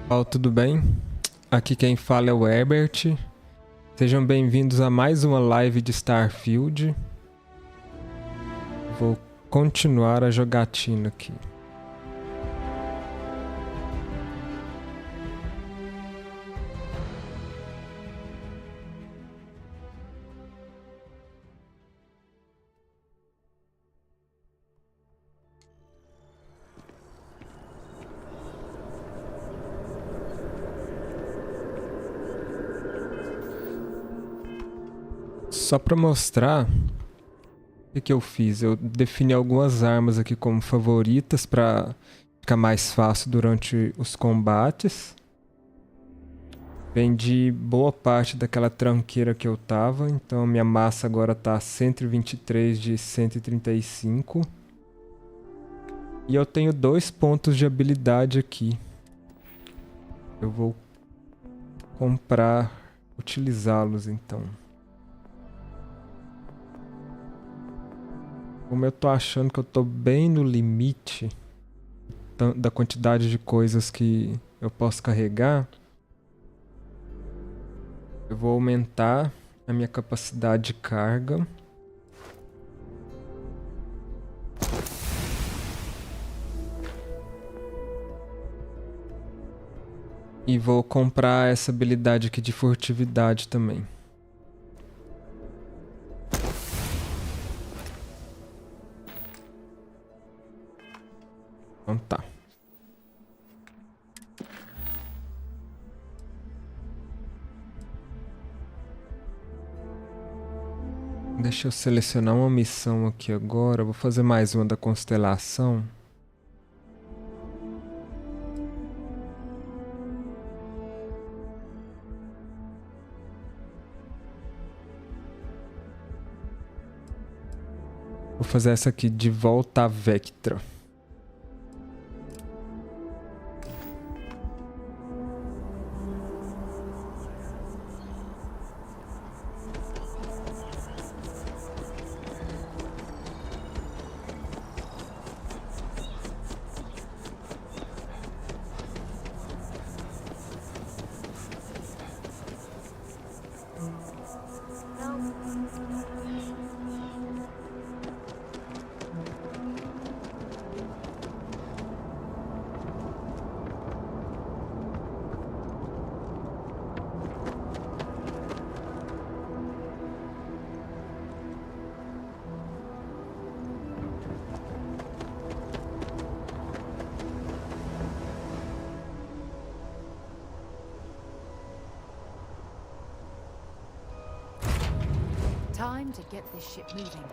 Pessoal, tudo bem? Aqui quem fala é o Herbert. Sejam bem-vindos a mais uma live de Starfield. Vou continuar a jogatina aqui. Só para mostrar o que eu fiz, eu defini algumas armas aqui como favoritas para ficar mais fácil durante os combates. Vendi boa parte daquela tranqueira que eu tava, então minha massa agora tá 123 de 135. E eu tenho 2 pontos de habilidade aqui. Eu vou comprar, utilizá-los então. Como eu tô achando que eu tô bem no limite da quantidade de coisas que eu posso carregar, eu vou aumentar a minha capacidade de carga. E vou comprar essa habilidade aqui de furtividade também. Então tá. Deixa eu selecionar uma missão aqui agora. Vou fazer mais uma da constelação. Vou fazer essa aqui de volta à Vectera. Time to get this ship moving.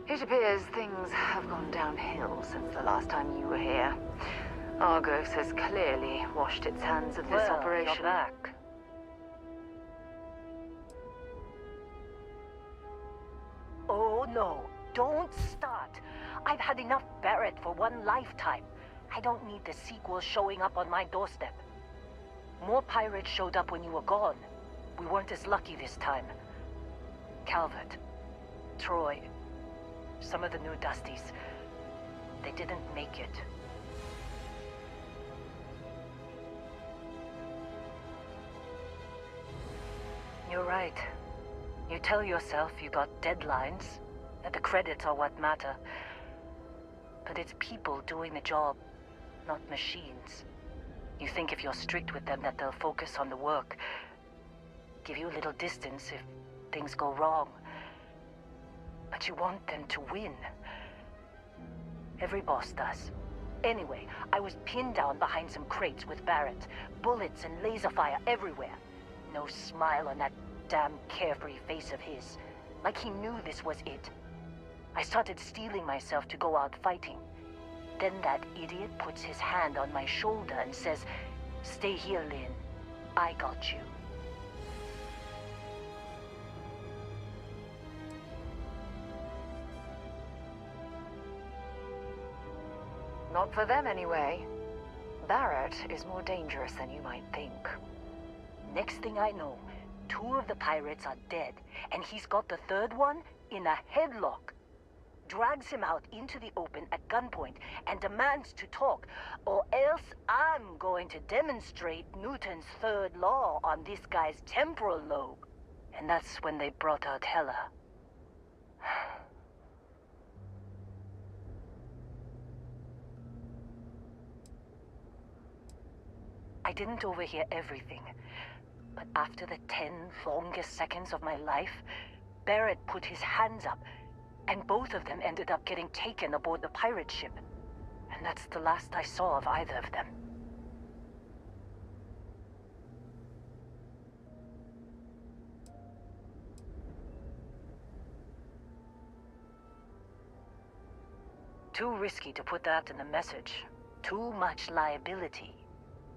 It appears things have gone downhill since the last time you were here. Argos has clearly washed its hands of this operation. You're back. no. Don't start. I've had enough Barrett for one lifetime. I don't need the sequel showing up on my doorstep. More pirates showed up when you were gone. We weren't as lucky this time. Calvert, Troy, some of the new Dusties, they didn't make it. You're right. You tell yourself you got deadlines, that the credits are what matter. But it's people doing the job, not machines. You think if you're strict with them that they'll focus on the work, give you a little distance if things go wrong. But you want them to win. Every boss does. Anyway, I was pinned down behind some crates with Barrett. Bullets and laser fire everywhere. No smile on that damn carefree face of his. Like he knew this was it. I started steeling myself to go out fighting. Then that idiot puts his hand on my shoulder and says, "Stay here, Lynn. I got you." Not for them anyway. Barrett is more dangerous than you might think. Next thing I know, 2 of the pirates are dead, and he's got the 3rd one in a headlock. Drags him out into the open at gunpoint and demands to talk, or else I'm going to demonstrate Newton's 3rd law on this guy's temporal lobe. And that's when they brought out Hela. I didn't overhear everything, but after the 10 longest seconds of my life, Barrett put his hands up, and both of them ended up getting taken aboard the pirate ship. And that's the last I saw of either of them. Too risky to put that in the message. Too much liability.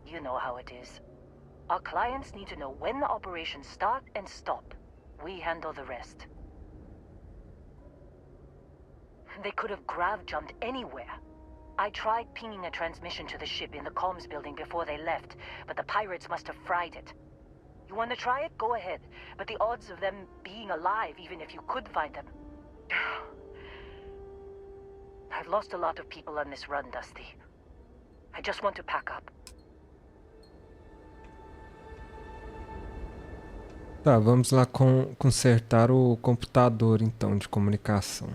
You know how it is. Our clients need to know when the operations start and stop. We handle the rest. They could have grav-jumped anywhere. I tried pinging a transmission to the ship in the comms building before they left, but the pirates must have fried it. You want to try it? Go ahead. But the odds of them being alive, even if you could find them... I've lost a lot of people on this run, Dusty. I just want to pack up. Tá, vamos lá consertar o computador então de comunicação.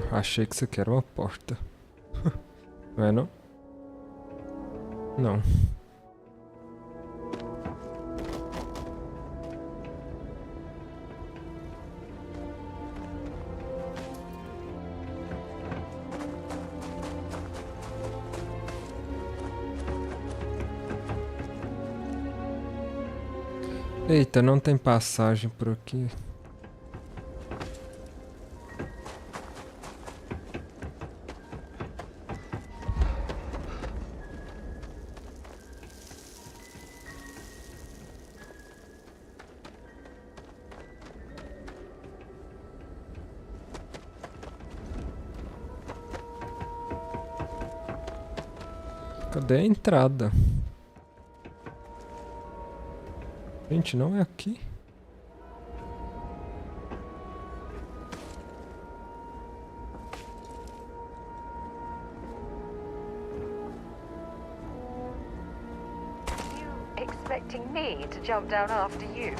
Achei que isso aqui era uma porta. Não é não? Não. Eita, não tem passagem por aqui. Cadê a entrada? Gente, não é aqui. You expecting me to jump down after you?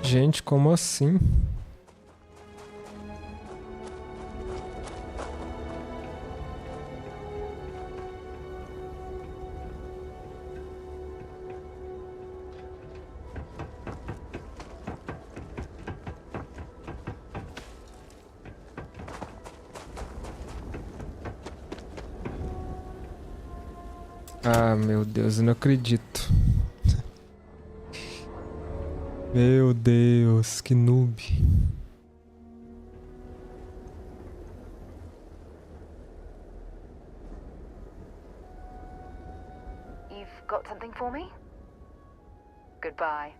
Gente, como assim? Ah, meu Deus, eu não acredito. Meu Deus, que noob. You've got something for me? Goodbye.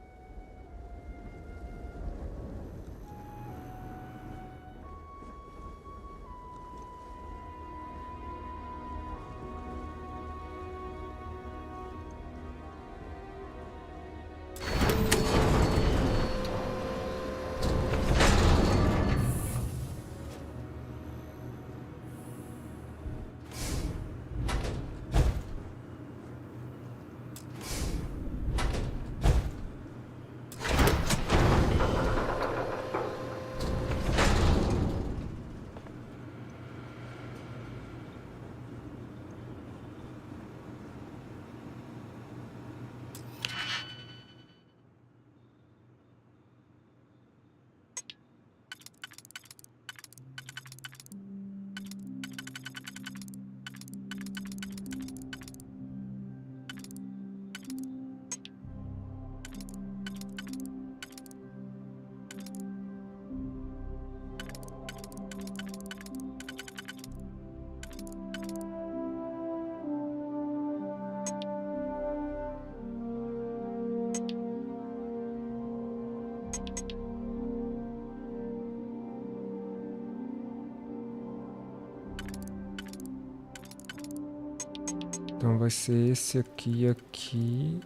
Então vai ser esse aqui e aqui.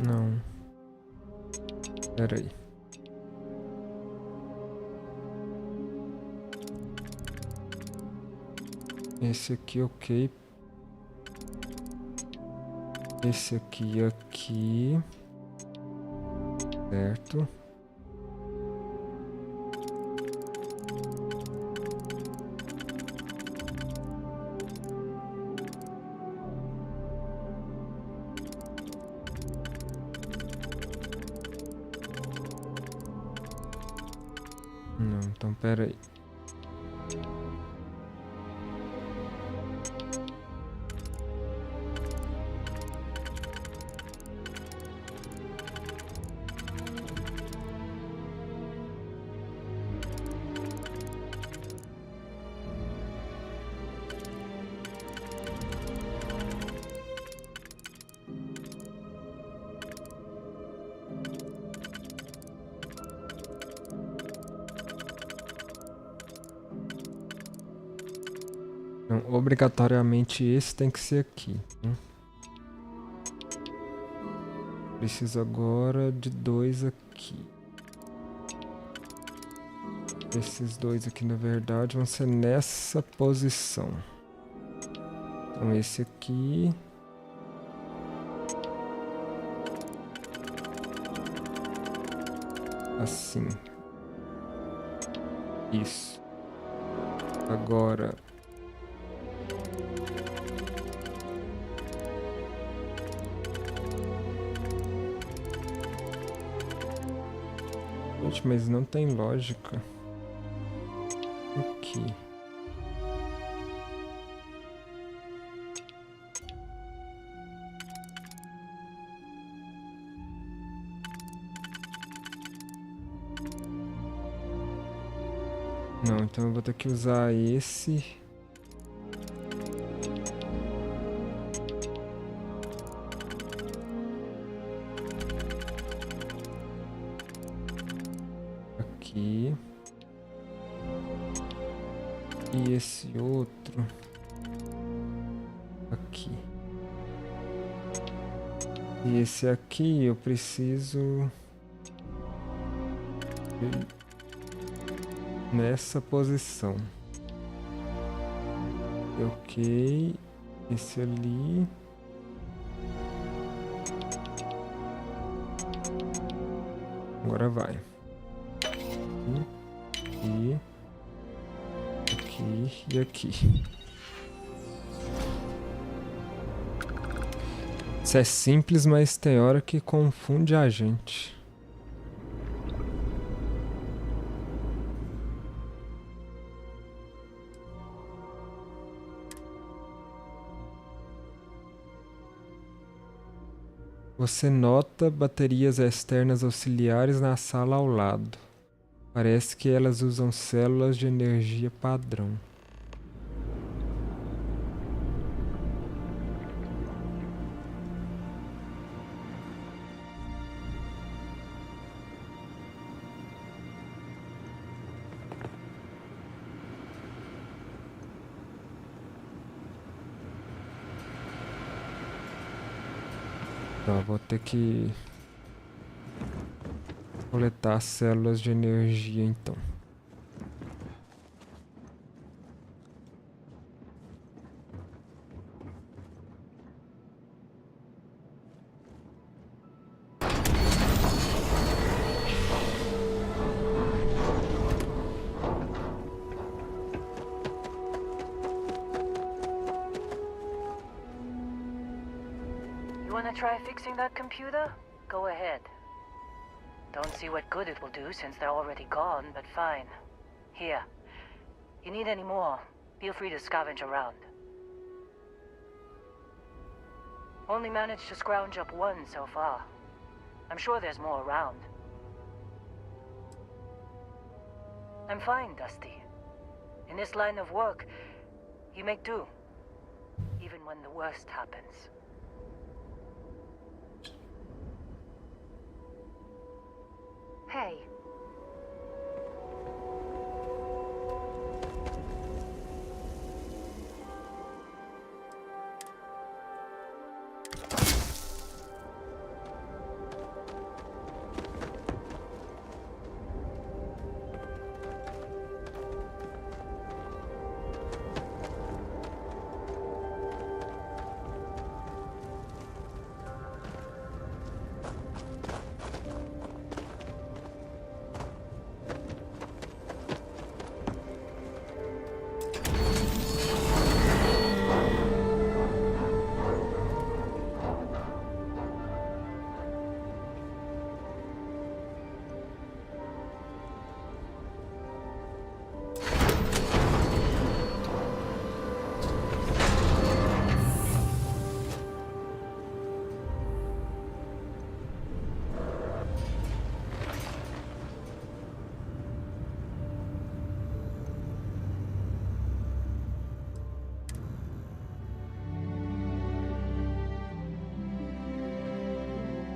Não. Pera aí. Esse aqui, ok. Esse aqui e aqui. Certo. Não, então pera aí. Não, obrigatoriamente esse tem que ser aqui. Preciso agora de 2 aqui. Esses 2 aqui, na verdade, vão ser nessa posição. Então esse aqui. Assim. Isso. Agora. Gente, mas não tem lógica. Aqui. Não, então eu vou ter que usar esse. Aqui. E esse outro. Aqui. E esse aqui eu preciso. Nessa posição. Ok. Esse ali. Agora vai. Aqui e aqui. Isso é simples, mas tem hora que confunde a gente. Você nota baterias externas auxiliares na sala ao lado. Parece que elas usam células de energia padrão. Então, vou ter que coletar células de energia então. Wanna try fixing that computer? Go ahead. Don't see what good it will do since they're already gone, but fine. Here. You need any more, feel free to scavenge around. Only managed to scrounge up one so far. I'm sure there's more around. I'm fine, Dusty. In this line of work, you make do. Even when the worst happens. Hey.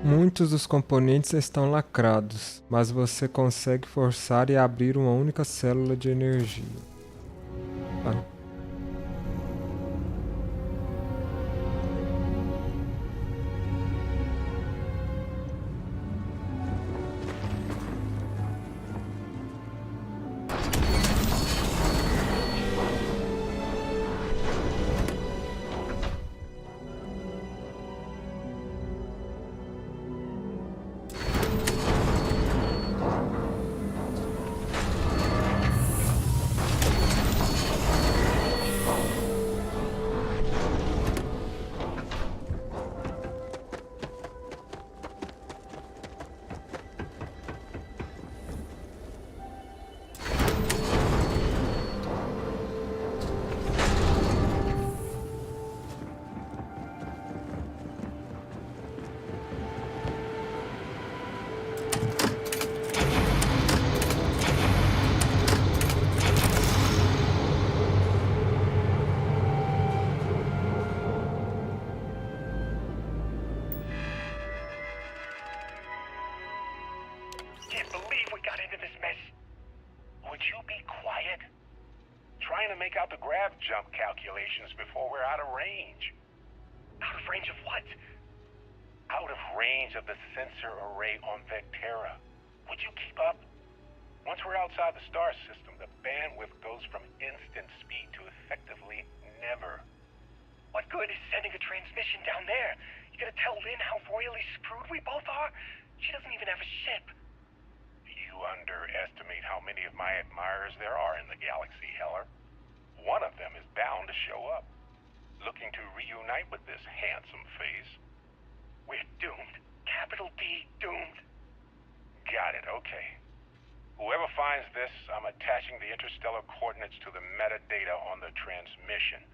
Muitos dos componentes estão lacrados, mas você consegue forçar e abrir uma única célula de energia. Ah. Jump calculations before we're out of range. Out of range of what? Out of range of the sensor array on Vectera. Would you keep up? Once we're outside the star system, the bandwidth goes from instant speed to effectively never. What good is sending a transmission down there? You gonna tell Lynn how royally screwed we both are? She doesn't even have a ship. You underestimate how many of my admirers there are in the galaxy, Heller. One of them is bound to show up, looking to reunite with this handsome face. We're doomed. Capital D, doomed. Got it, okay. Whoever finds this, I'm attaching the interstellar coordinates to the metadata on the transmission.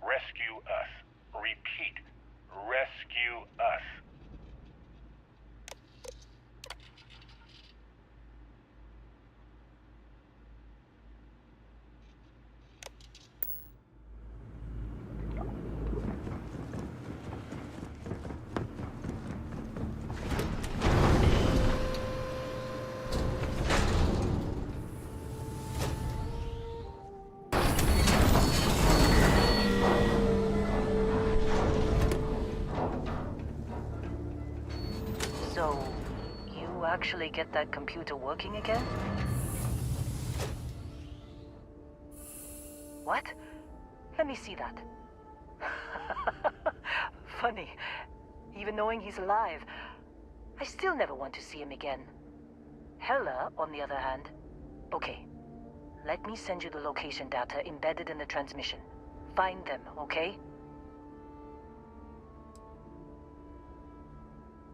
Rescue us. Repeat, rescue us. So, you actually get that computer working again? What? Let me see that. Funny. Even knowing he's alive, I still never want to see him again. Hella, on the other hand. Okay. Let me send you the location data embedded in the transmission. Find them, okay?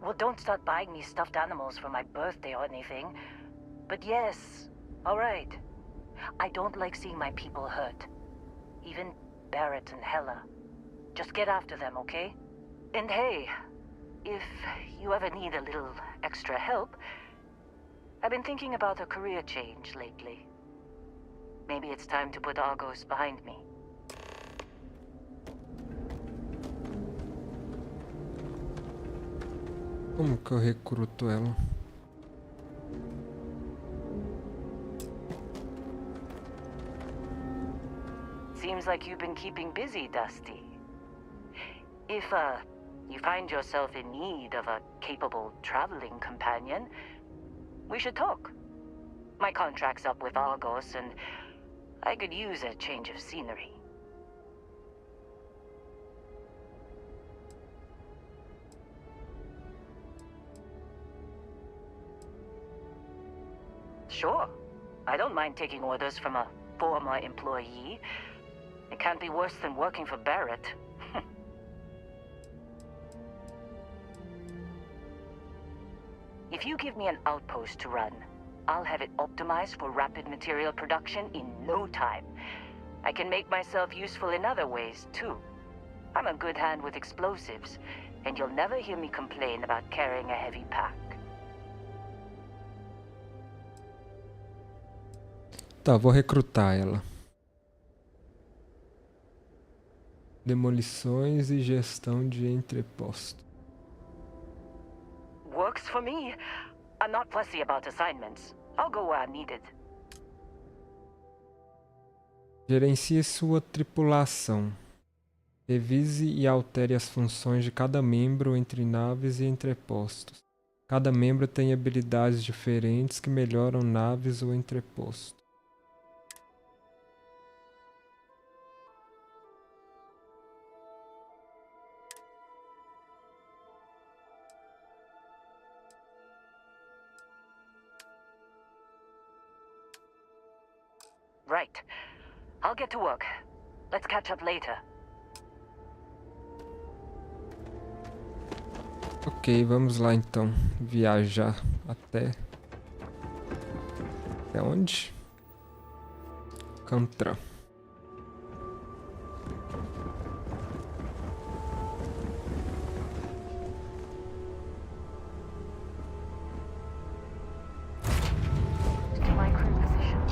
Well, don't start buying me stuffed animals for my birthday or anything. But yes, alright. I don't like seeing my people hurt. Even Barrett and Hella. Just get after them, okay? And hey, if you ever need a little extra help, I've been thinking about a career change lately. Maybe it's time to put Argos behind me. Como que eu recruto ela? Seems like you've been keeping busy, Dusty. If, you find yourself in need of a capable traveling companion, we should talk. My contract's up with Argos, and I could use a change of scenery. Sure. I don't mind taking orders from a former employee. It can't be worse than working for Barrett. If you give me an outpost to run, I'll have it optimized for rapid material production in no time. I can make myself useful in other ways, too. I'm a good hand with explosives, and you'll never hear me complain about carrying a heavy pack. Tá, vou recrutar ela. Demolições e gestão de entreposto. Works for me. I'm not fussy about assignments. I'll go where I'm needed. Gerencie sua tripulação. Revise e altere as funções de cada membro entre naves e entrepostos. Cada membro tem habilidades diferentes que melhoram naves ou entrepostos. Right. I'll get to work. Let's catch up later. Ok, vamos lá então. Viajar até... Até onde? Cantran. To my crew position.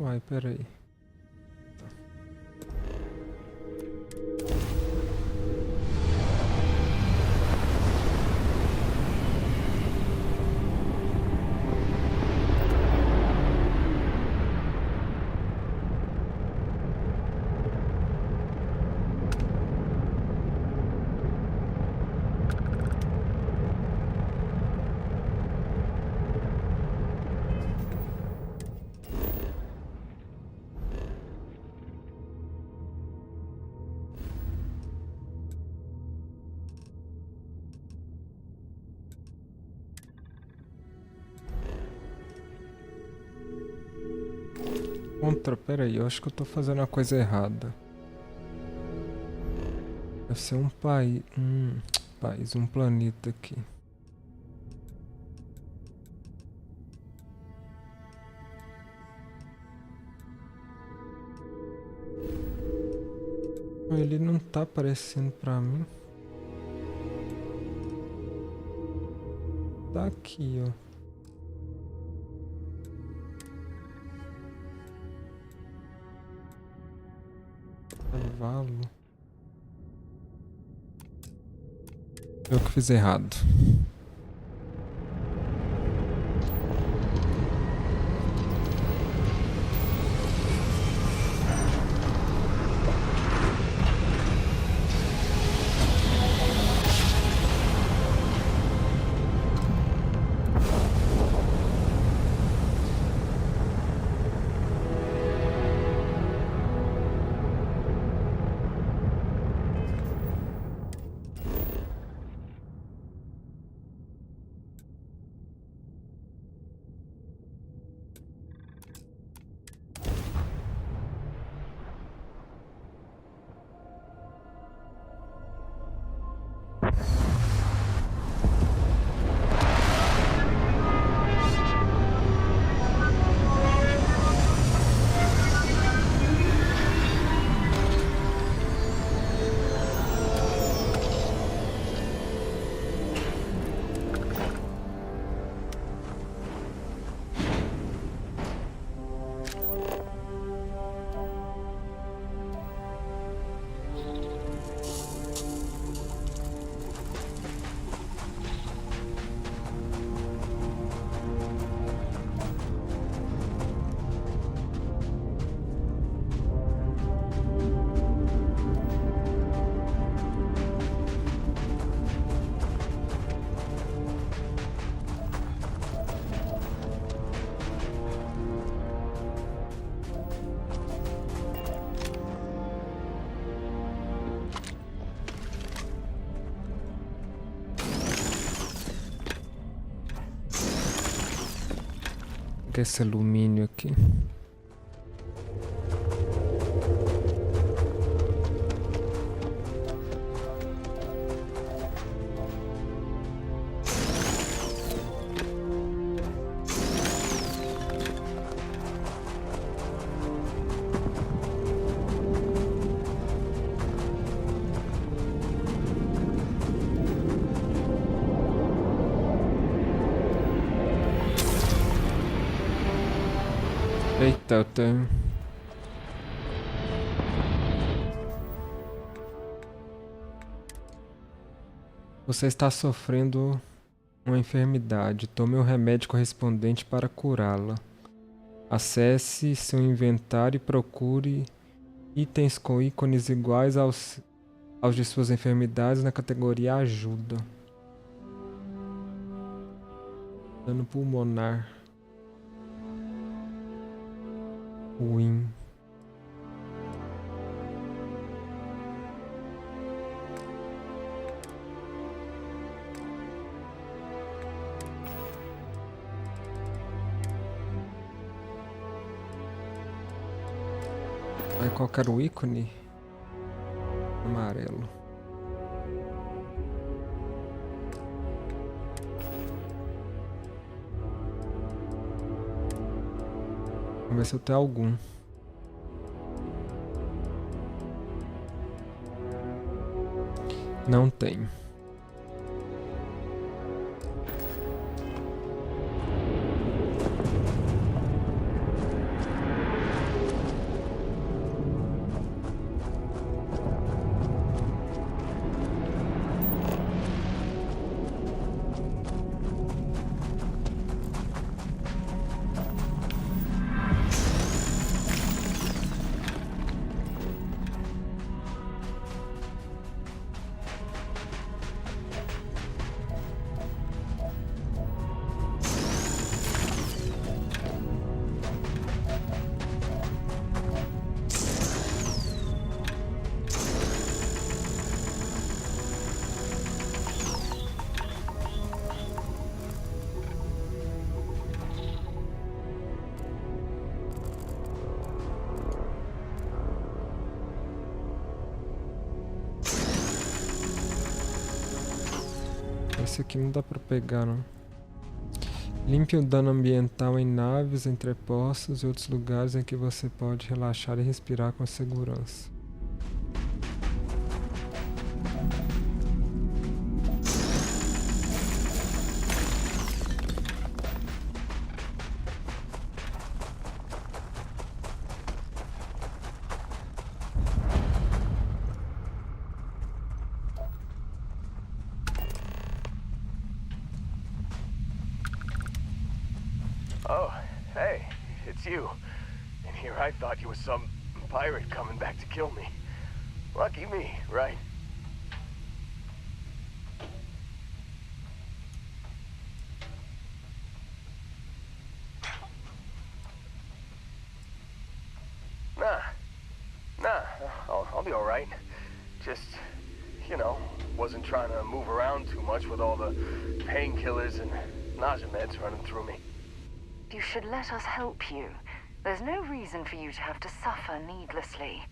Uai, peraí. Pera aí, eu acho que eu tô fazendo uma coisa errada. Deve ser um país. Um planeta aqui. Ele não tá aparecendo pra mim. Tá aqui, ó. Cavalo. Eu que fiz errado. Esse alumínio aqui. Eita, eu tenho... Você está sofrendo uma enfermidade. Tome o remédio correspondente para curá-la. Acesse seu inventário e procure itens com ícones iguais aos de suas enfermidades na categoria Ajuda. Dano pulmonar. Ruim. Aí qual que era o ícone? Amarelo. Vamos ver se eu tenho algum. Não tenho. esse aqui não dá pra pegar, não. Limpe o dano ambiental em naves, entrepostos e outros lugares em que você pode relaxar e respirar com segurança. Oh, hey, it's you. And here I thought you were some pirate coming back to kill me. Lucky me, right? Nah, I'll be alright. Just, you know, wasn't trying to move around too much with all the painkillers and nausea meds running through me. You should let us help you. There's no reason for you to have to suffer needlessly.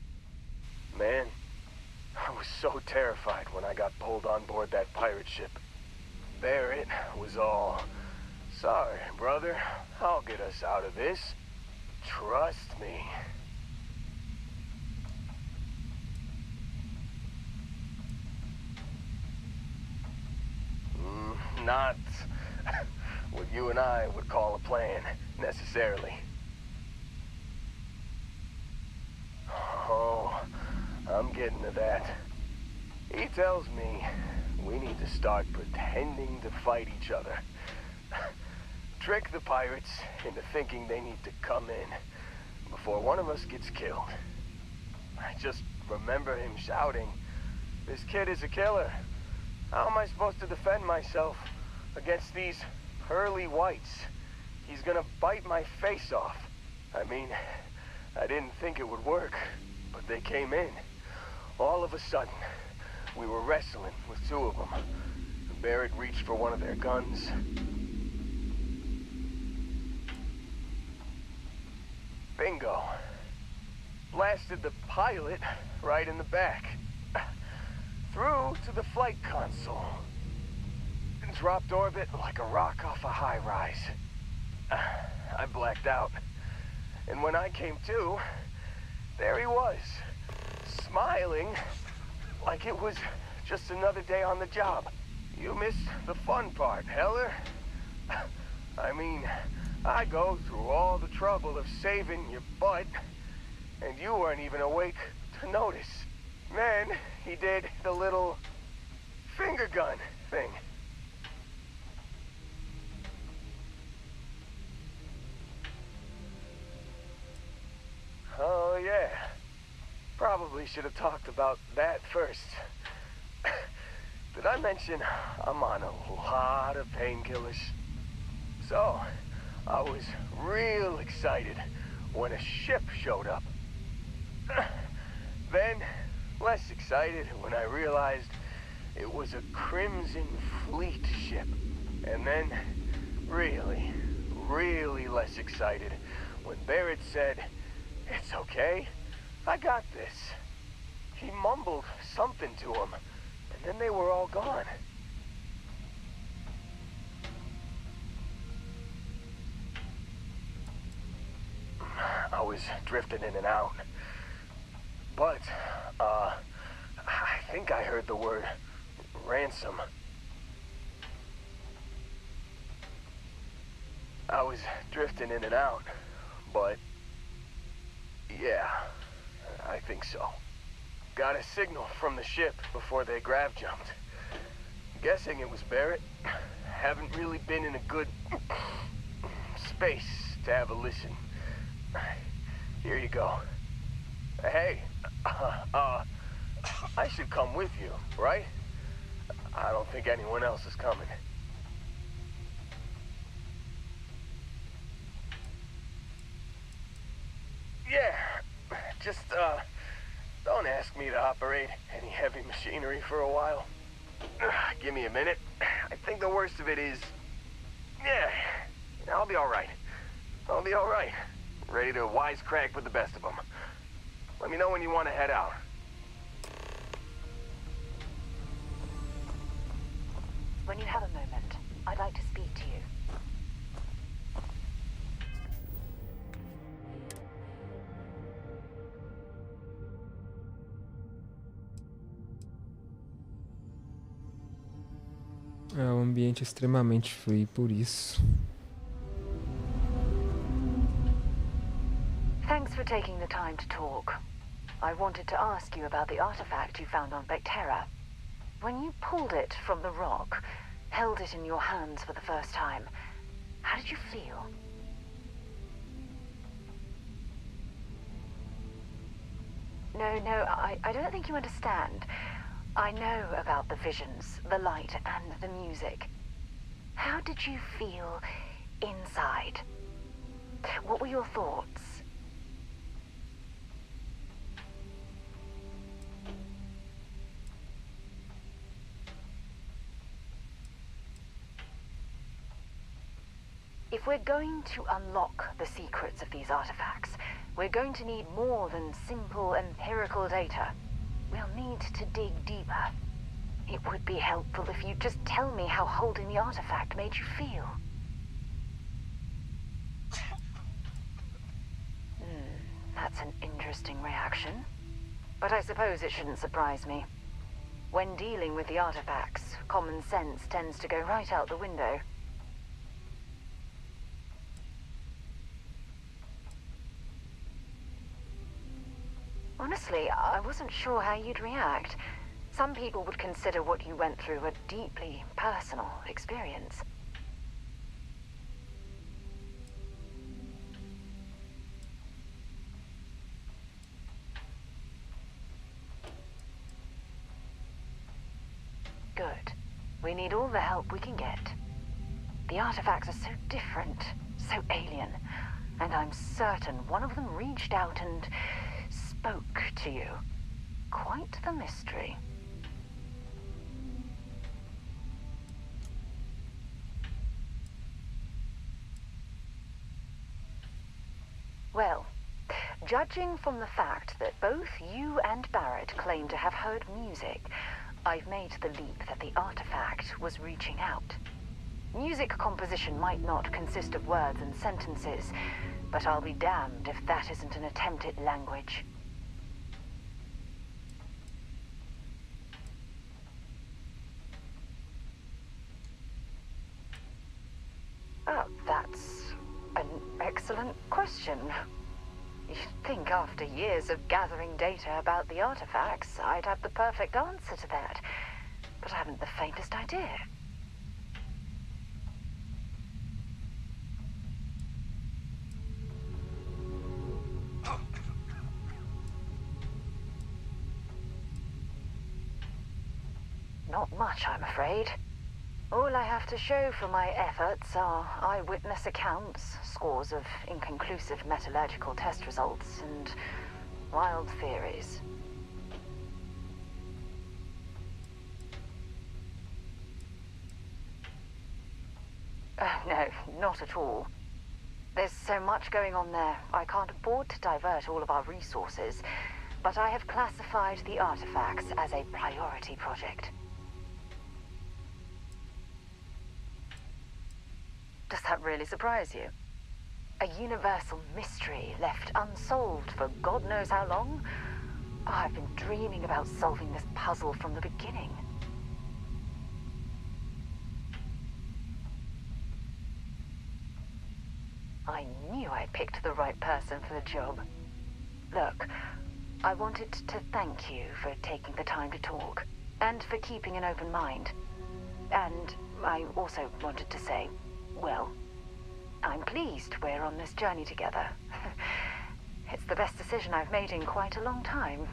Man, I was so terrified when I got pulled on board that pirate ship. Barrett was all, "Sorry, brother, I'll get us out of this. Trust me." Not what you and I would call a plan, necessarily. Oh, I'm getting to that. He tells me we need to start pretending to fight each other. Trick the pirates into thinking they need to come in before one of us gets killed. I just remember him shouting, "This kid is a killer. How am I supposed to defend myself against these pearly whites? He's gonna bite my face off." I mean, I didn't think it would work, but they came in. All of a sudden, we were wrestling with two of them. Barrett reached for one of their guns. Bingo. Blasted the pilot right in the back. Through to the flight console. Dropped orbit like a rock off a high rise. I blacked out. And when I came to, there he was, smiling like it was just another day on the job. You missed the fun part, Heller. I mean, I go through all the trouble of saving your butt, and you weren't even awake to notice. Then he did the little finger gun thing. Oh, yeah. Probably should have talked about that first. Did I mention I'm on a lot of painkillers? So, I was real excited when a ship showed up. Then, less excited when I realized it was a Crimson Fleet ship. And then, really, really less excited when Barrett said, "It's okay, I got this." He mumbled something to him, and then they were all gone. I was drifting in and out. But, I think I heard the word ransom. I was drifting in and out, but yeah, I think so. Got a signal from the ship before they grav jumped. Guessing it was Barrett. Haven't really been in a good space to have a listen. Here you go. Hey, I should come with you, right? I don't think anyone else is coming. Yeah, just, don't ask me to operate any heavy machinery for a while. Give me a minute. I think the worst of it is... Yeah, I'll be alright. I'll be alright. Ready to wisecrack with the best of them. Let me know when you want to head out. When you have a moment, I'd like to speak to you. É um ambiente extremamente frio, por isso. Thanks for taking the time to talk. I wanted to ask you about the artifact you found on Vectera. When you pulled it from the rock, held it in your hands for the first time, how did you feel? No, I don't think you understand. I know about the visions, the light, and the music. How did you feel inside? What were your thoughts? If we're going to unlock the secrets of these artifacts, we're going to need more than simple empirical data. We'll need to dig deeper. It would be helpful if you'd just tell me how holding the artifact made you feel. That's an interesting reaction. But I suppose it shouldn't surprise me. When dealing with the artifacts, common sense tends to go right out the window. Honestly, I wasn't sure how you'd react. Some people would consider what you went through a deeply personal experience. Good. We need all the help we can get. The artifacts are so different, so alien, and I'm certain one of them reached out and spoke to you. Quite the mystery. Well, judging from the fact that both you and Barrett claim to have heard music, I've made the leap that the artifact was reaching out. Music composition might not consist of words and sentences, but I'll be damned if that isn't an attempt at language. Oh, that's an excellent question. You'd think after years of gathering data about the artifacts, I'd have the perfect answer to that. But I haven't the faintest idea. Not much, I'm afraid. All I have to show for my efforts are eyewitness accounts, scores of inconclusive metallurgical test results, and wild theories. No, not at all. There's so much going on there, I can't afford to divert all of our resources, but I have classified the artifacts as a priority project. Does that really surprise you? A universal mystery left unsolved for God knows how long? Oh, I've been dreaming about solving this puzzle from the beginning. I knew I picked the right person for the job. Look, I wanted to thank you for taking the time to talk, and for keeping an open mind. And I also wanted to say, well, I'm pleased we're on this journey together. It's the best decision I've made in quite a long time.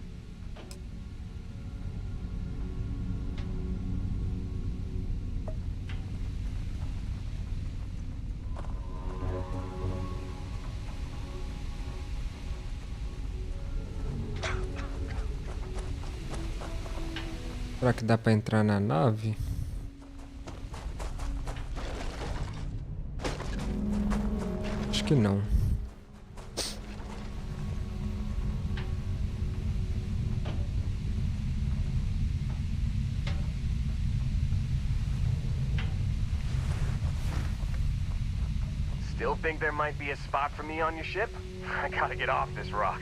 Será que dá pra entrar na nave? Acho que não. Still think there might be a spot for me on your ship? I gotta get off this rock.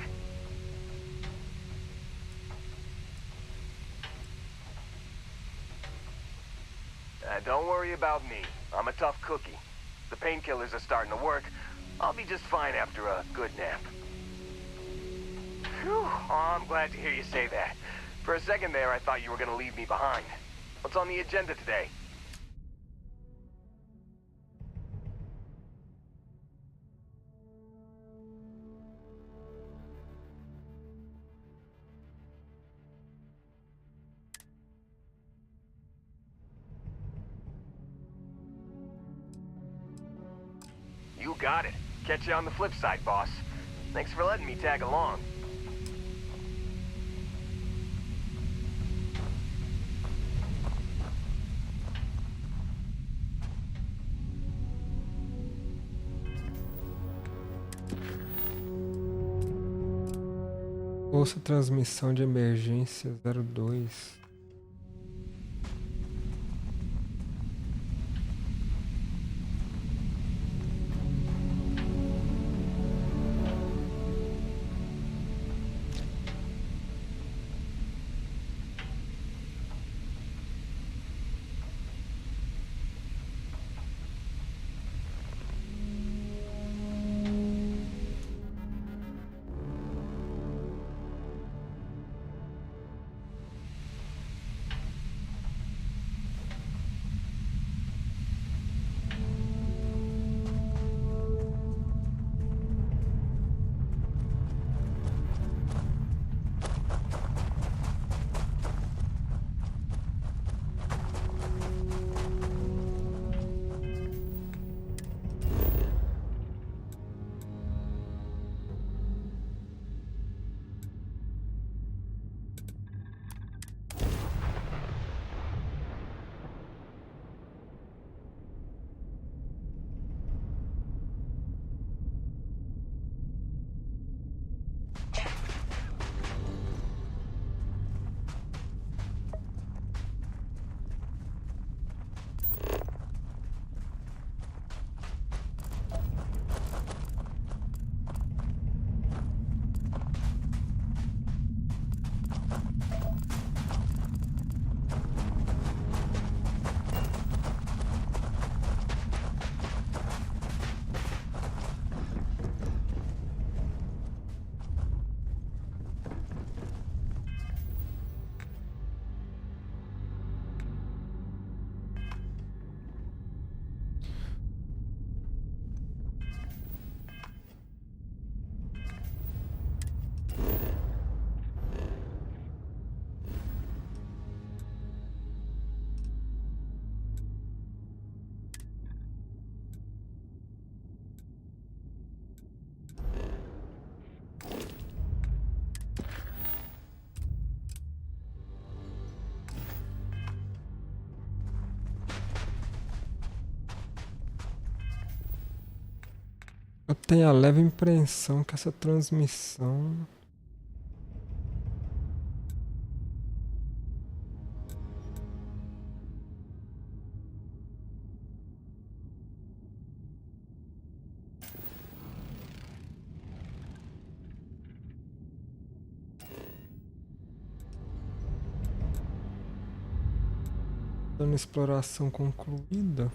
Don't worry about me. I'm a tough cookie. The painkillers are starting to work. I'll be just fine after a good nap. Phew. Oh, I'm glad to hear you say that. For a second there, I thought you were gonna leave me behind. What's on the agenda today? You got it. Catch you on the flip side, boss. Thanks for letting me tag along. Ouça transmissão de emergência 02. Eu tenho a leve impressão que essa transmissão... Dando exploração concluída.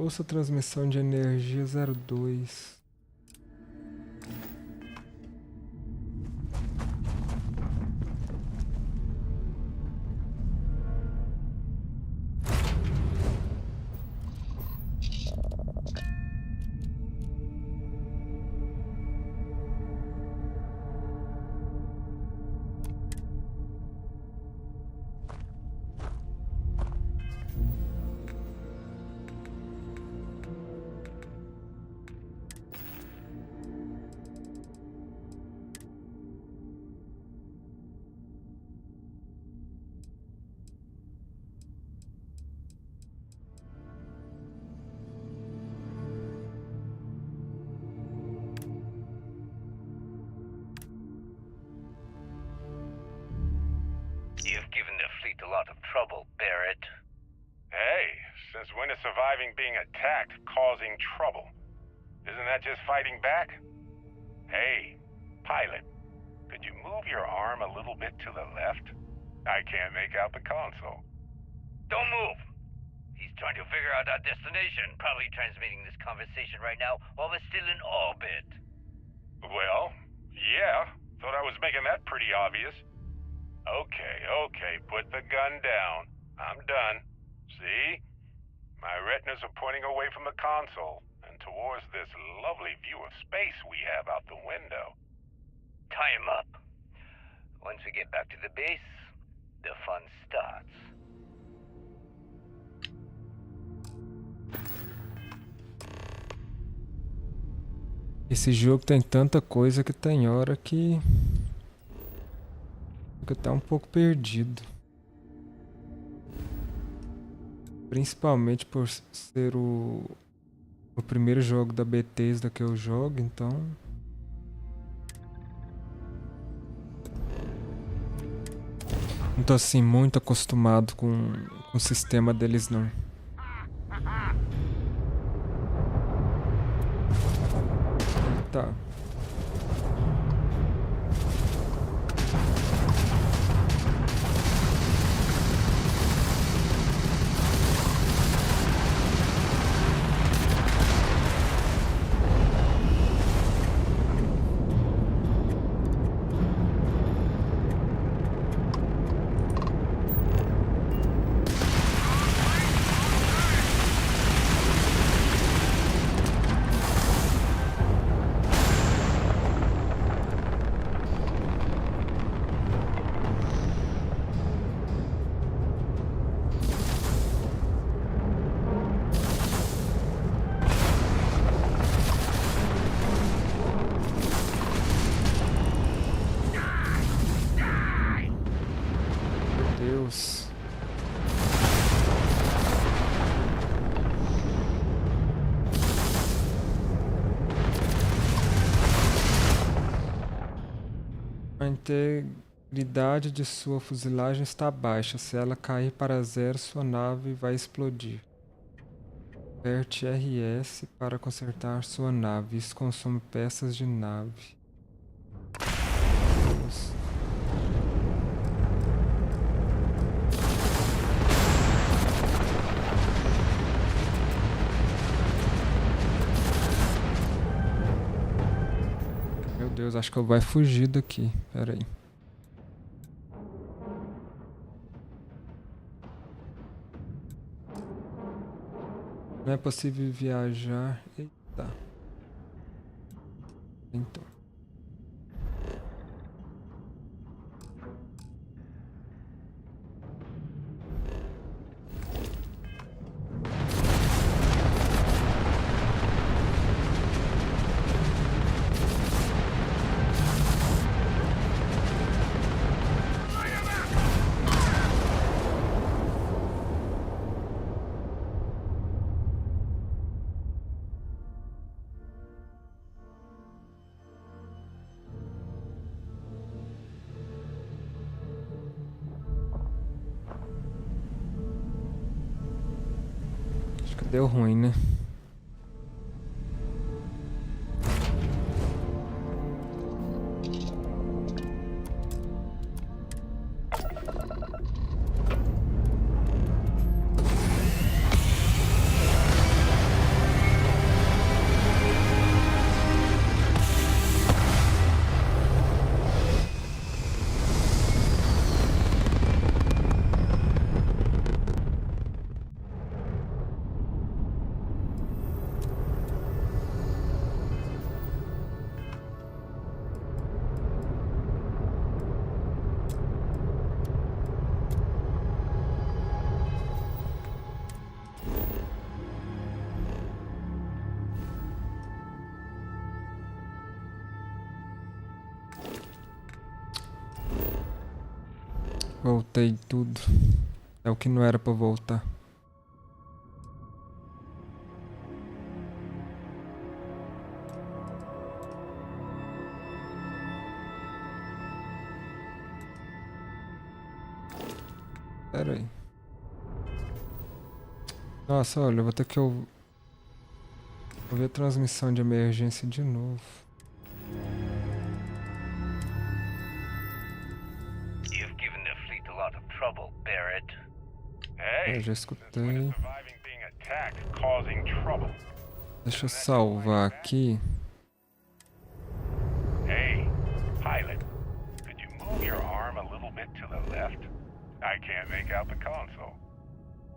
Ouça transmissão de energia 02. create a lot of trouble, Barrett. Hey, since when is surviving being attacked causing trouble? Isn't that just fighting back? Hey, pilot, could you move your arm a little bit to the left? I can't make out the console. Don't move! He's trying to figure out our destination, probably transmitting this conversation right now while we're still in orbit. Well, yeah, thought I was making that pretty obvious. Okay, put the gun down. I'm done. See? My retinas are pointing away from the console and towards this lovely view of space we have out the window. Tie him up. Once we get back to the base, the fun starts. Esse jogo tem tanta coisa que tem hora que fica até um pouco perdido. Principalmente por ser o primeiro jogo da Bethesda que eu jogo, então... Não tô assim muito acostumado com o sistema deles não. Tá. Deus. A integridade de sua fuzilagem está baixa. Se ela cair para zero, sua nave vai explodir. Aperte RS para consertar sua nave. Isso consome peças de nave. Deus. Meu Deus, acho que eu vou fugir daqui. Pera aí. Não é possível viajar. Eita. Então. Deu ruim, né? Voltei tudo. É o que não era pra voltar. Pera aí. Nossa, olha, eu vou ter que ouvir a transmissão de emergência de novo. You've given the fleet a lot of trouble, Barrett. Hey, Eu já since when is escutei. surviving being attacked causing trouble? Deixa eu salvar aqui. Hey, pilot, could you move your arm a little bit to the left? I can't make out the console.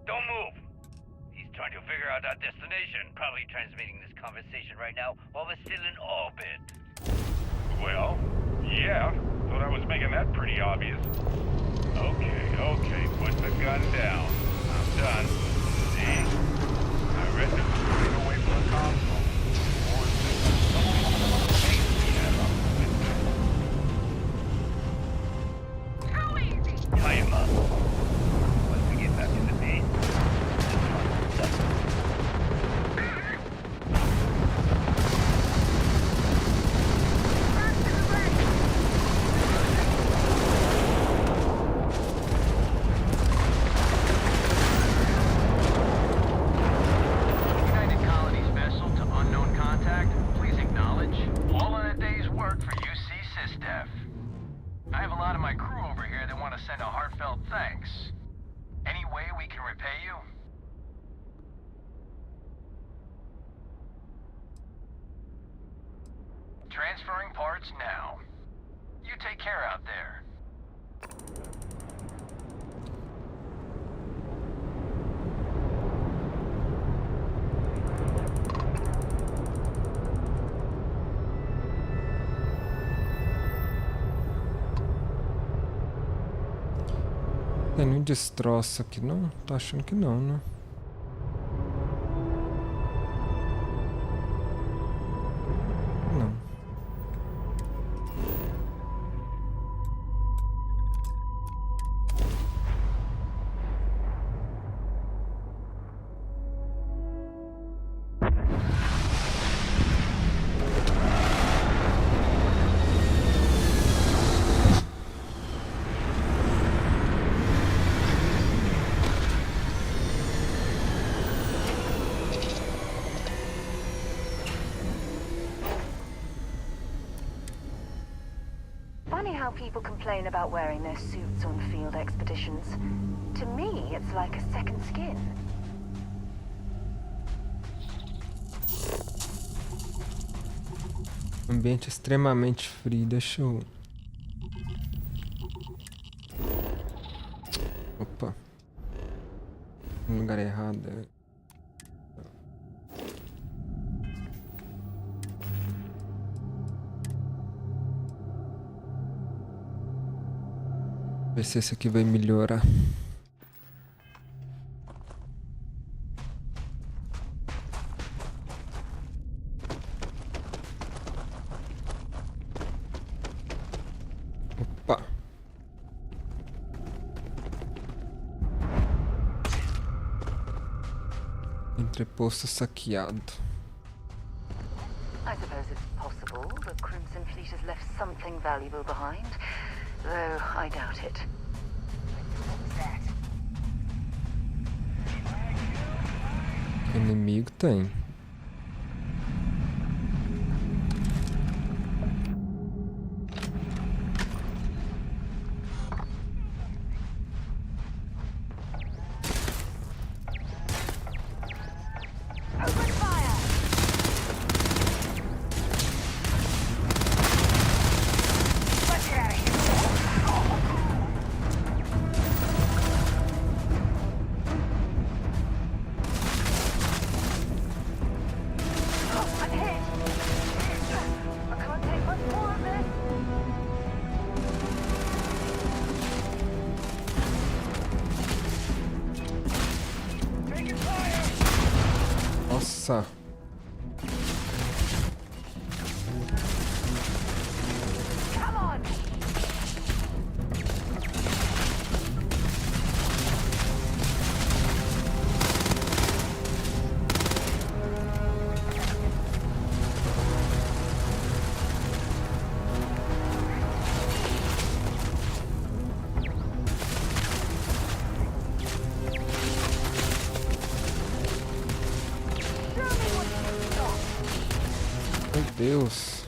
Don't move. He's trying to figure out our destination. Probably transmitting this conversation right now while we're still in orbit. Well, yeah, thought I was making that pretty obvious. Okay, put the gun down. I'm done. See? I reckon it's straight away from the console. Or is this something space we have up with this? Tie him up. Once we get back to the base, United Colonies vessel to unknown contact. Please acknowledge. All in a day's work for UC SysDef. I have a lot of my crew over here that want to send a heartfelt thanks. Any way we can repay you? Transferring parts now. You take care out there. Tem nenhum destroço aqui não? Tô achando que não, né? Não. Funny how people complain about wearing their suits on field expeditions. To me, it's like a second skin. Ambiente extremamente frio. Deixa eu... Opa. No lugar errado. Ver se esse aqui vai melhorar. Opa. Entreposto saqueado. I suppose it's possible the Crimson Fleet has left something valuable behind, though I doubt it. What was that? Inimigo tem. Open fire! Let's get out of here! Oh, I'm hit! I can't take much more of this! Taking fire! Nossa. Come on! Deus.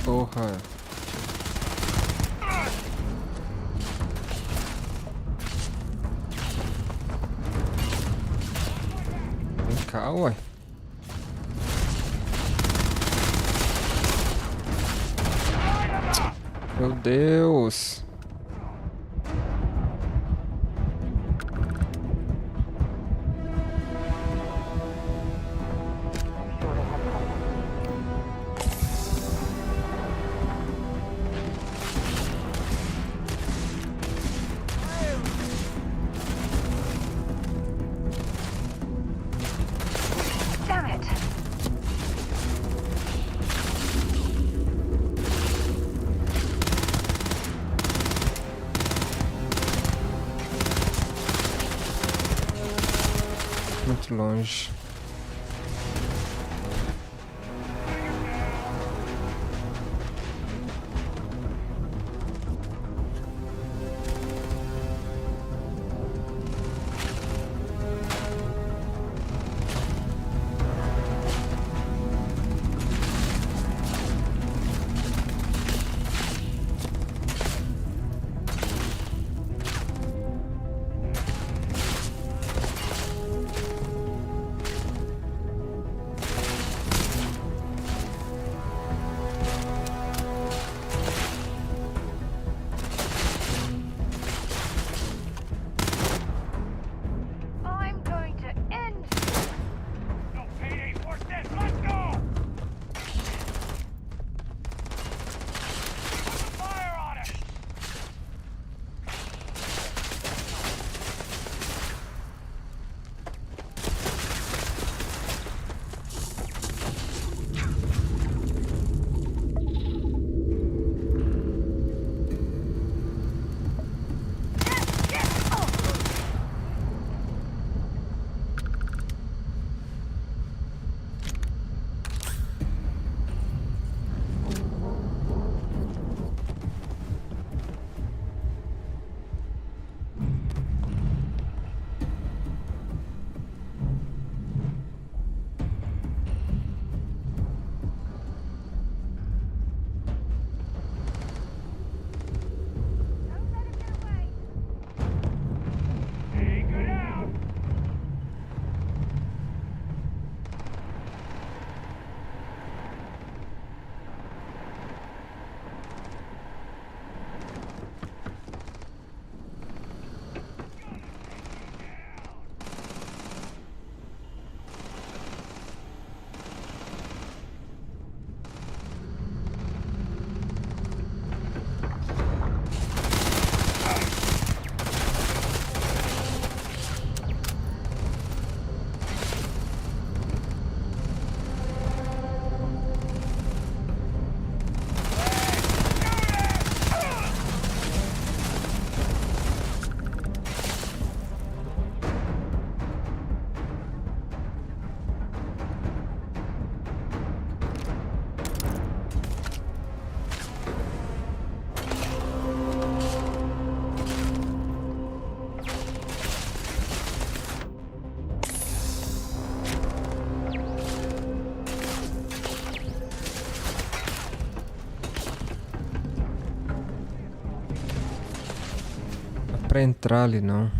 Porra. Vem cá, ué. Meu Deus. Damn it! Muito longe. I'm going to end Go, payday, force that, let's go! Put the fire on it! Hey, good out! Dá pra entrar ali não.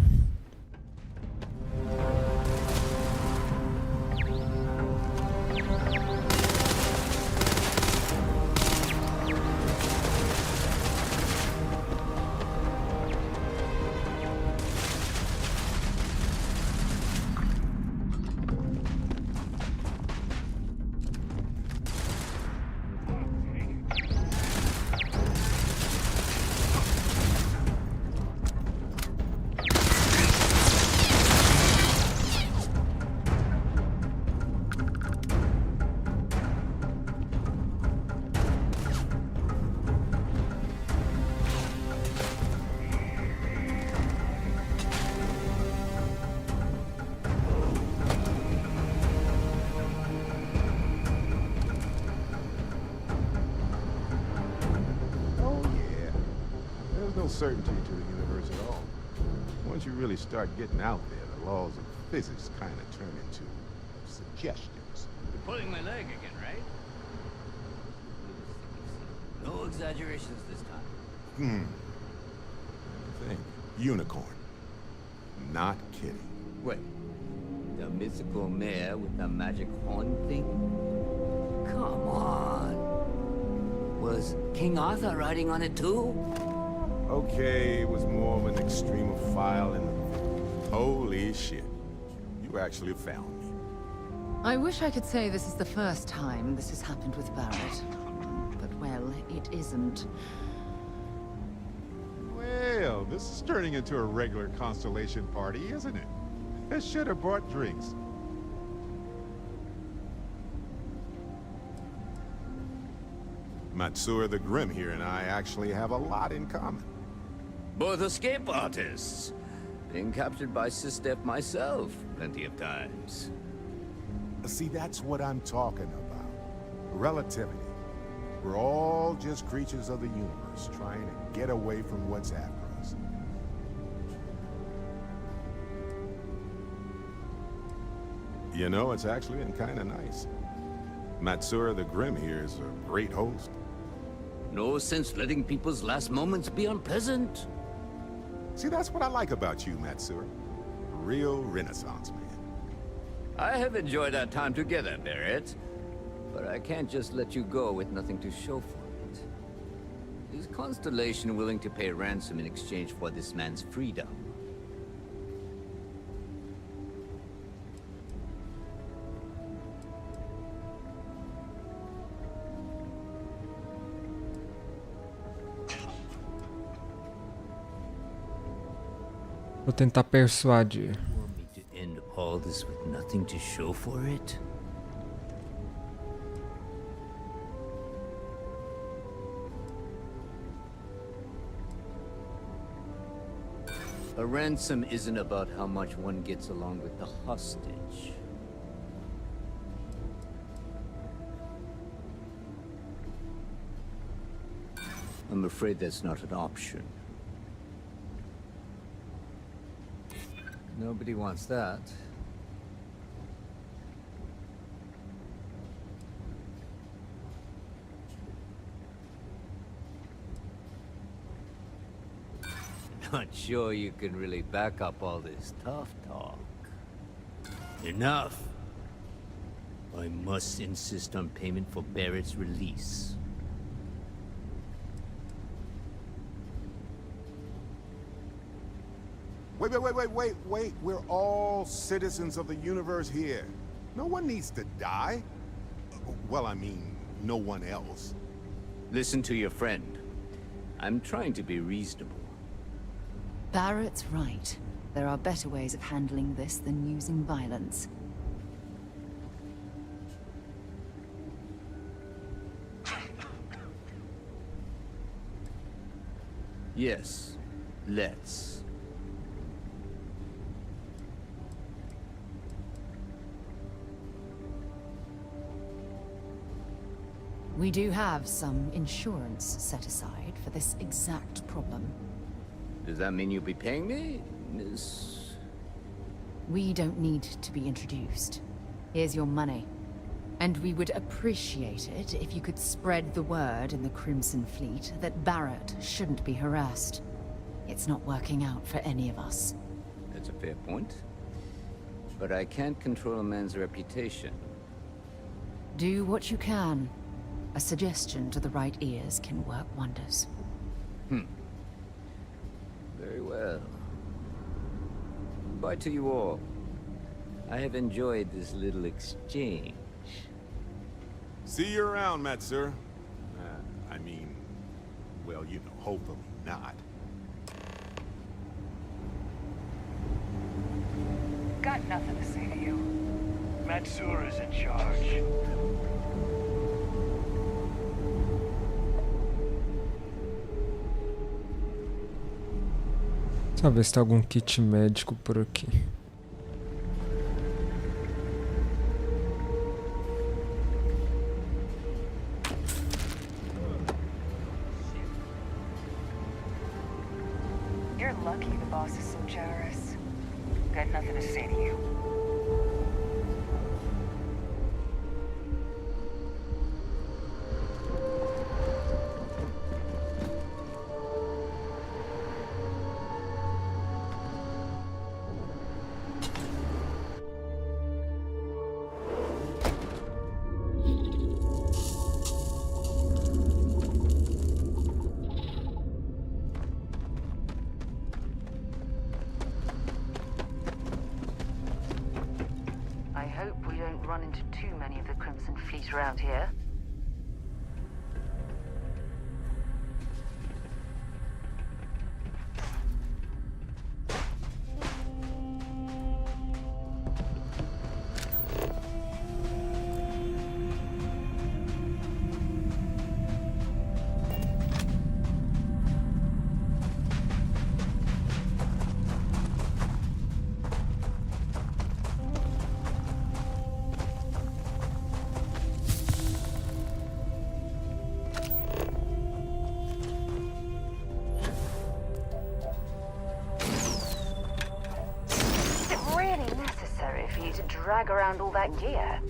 certainty to the universe at all. Once you really start getting out there, the laws of physics kind of turn into suggestions. You're pulling my leg again, right? No exaggerations this time. Think. Unicorn. Not kidding. Wait. The mythical mare with the magic horn thing? Come on. Was King Arthur riding on it too? Okay, it was more of an extremophile in the... Holy shit. You actually found me. I wish I could say this is the first time this has happened with Barrett. But, well, it isn't. Well, this is turning into a regular Constellation party, isn't it? I should have brought drinks. Matsura the Grim here and I actually have a lot in common. Both escape artists. Being captured by Sistef myself plenty of times. See, that's what I'm talking about. Relativity. We're all just creatures of the universe, trying to get away from what's after us. You know, it's actually been kind of nice. Matsura the Grim here is a great host. No sense letting people's last moments be unpleasant. See, that's what I like about you, Matsura. Real Renaissance man. I have enjoyed our time together, Barrett. But I can't just let you go with nothing to show for it. Is Constellation willing to pay ransom in exchange for this man's freedom? Vou tentar persuadir. Want me to end all this with nothing to show for it? A ransom isn't about how much one gets along with the hostage. I'm afraid that's not an option. Nobody wants that. Not sure you can really back up all this tough talk. Enough! I must insist on payment for Barrett's release. Wait. We're all citizens of the universe here. No one needs to die. Well, I mean, no one else. Listen to your friend. I'm trying to be reasonable. Barrett's right. There are better ways of handling this than using violence. Yes, let's. We do have some insurance set aside for this exact problem. Does that mean you'll be paying me, Miss? We don't need to be introduced. Here's your money. And we would appreciate it if you could spread the word in the Crimson Fleet that Barrett shouldn't be harassed. It's not working out for any of us. That's a fair point. But I can't control a man's reputation. Do what you can. A suggestion to the right ears can work wonders. Very well. Goodbye to you all. I have enjoyed this little exchange. See you around, Matsura. I mean, well, you know, hopefully not. Got nothing to say to you. Matsura's in charge. Só ver se tem algum kit médico por aqui. Jarrus. Got nothing to say to you. I hope we don't run into too many of the Crimson Fleet around here. For you to drag around all that gear.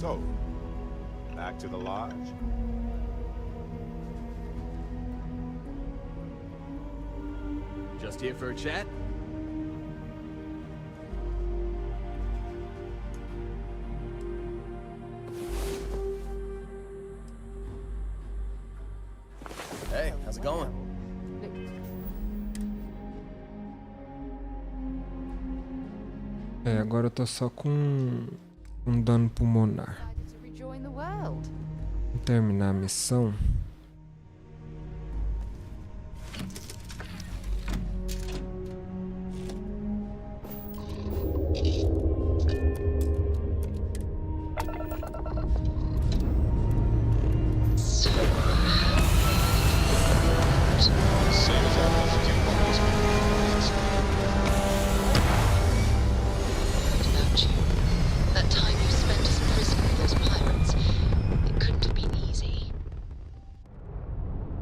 So, back to the lodge? Just here for a chat? Hey, how's it going? É, agora eu tô só com um dano pulmonar. Vou terminar a missão.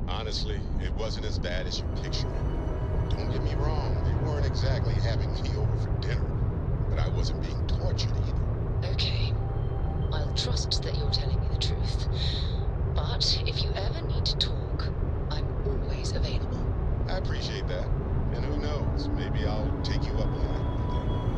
Honestly, it wasn't as bad as you picture it. Don't get me wrong, they weren't exactly having me over for dinner, but I wasn't being tortured either. Okay. I'll trust that you're telling me the truth. But if you ever need to talk, I'm always available. I appreciate that. And who knows, maybe I'll take you up on it one day.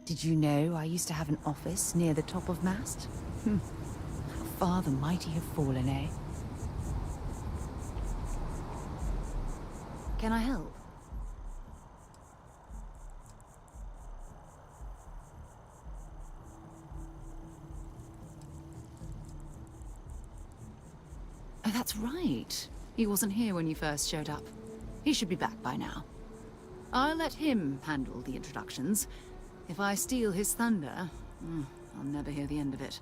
Did you know I used to have an office near the top of mast? How far the mighty have fallen, eh? Can I help? Oh, that's right. He wasn't here when you first showed up. He should be back by now. I'll let him handle the introductions. If I steal his thunder, I'll never hear the end of it.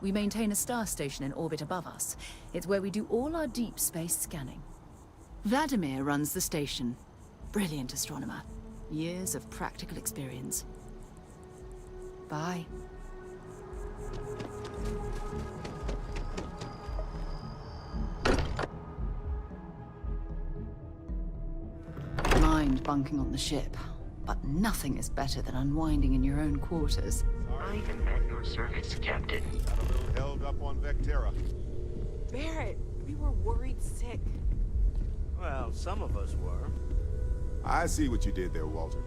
We maintain a star station in orbit above us. It's where we do all our deep space scanning. Vladimir runs the station. Brilliant astronomer. Years of practical experience. Bye. Mind bunking on the ship, but nothing is better than unwinding in your own quarters. I am at your service, Captain. Got a little held up on Vectera. Barrett, we were worried sick. Well, some of us were. I see what you did there, Walter.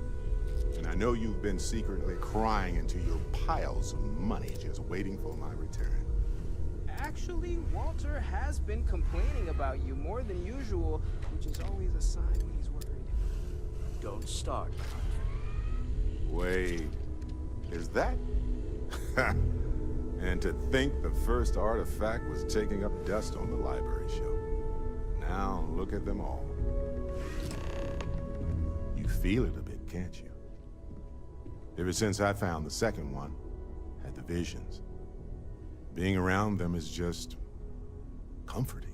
And I know you've been secretly crying into your piles of money just waiting for my return. Actually, Walter has been complaining about you more than usual, which is always a sign when he's worried. Don't start. Wait, is that? And to think the first artifact was taking up dust on the library shelf. Now look at them all. You feel it a bit, can't you? Ever since I found the second one, had the visions. Being around them is just comforting.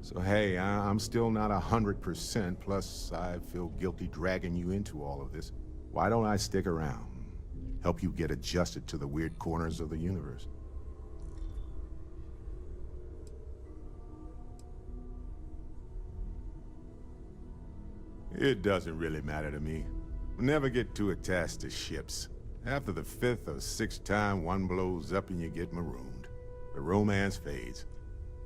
So hey, I'm still not 100%, plus I feel guilty dragging you into all of this. Why don't I stick around? Help you get adjusted to the weird corners of the universe. It doesn't really matter to me. Never get too attached to ships. After the 5th or 6th time one blows up and you get marooned, the romance fades.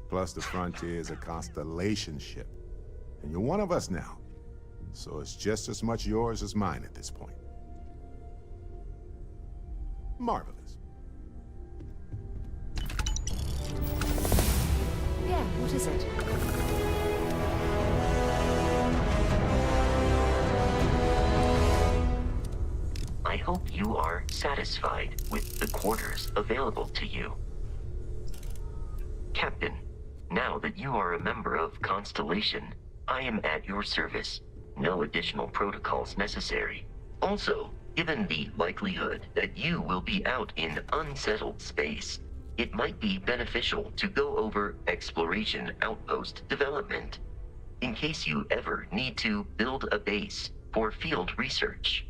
Plus the Frontier is a constellation ship. And you're one of us now. So it's just as much yours as mine at this point. Marvelous. Yeah, what is it? I hope you are satisfied with the quarters available to you. Captain, now that you are a member of Constellation, I am at your service. No additional protocols necessary. Also, given the likelihood that you will be out in unsettled space, it might be beneficial to go over exploration outpost development, in case you ever need to build a base for field research.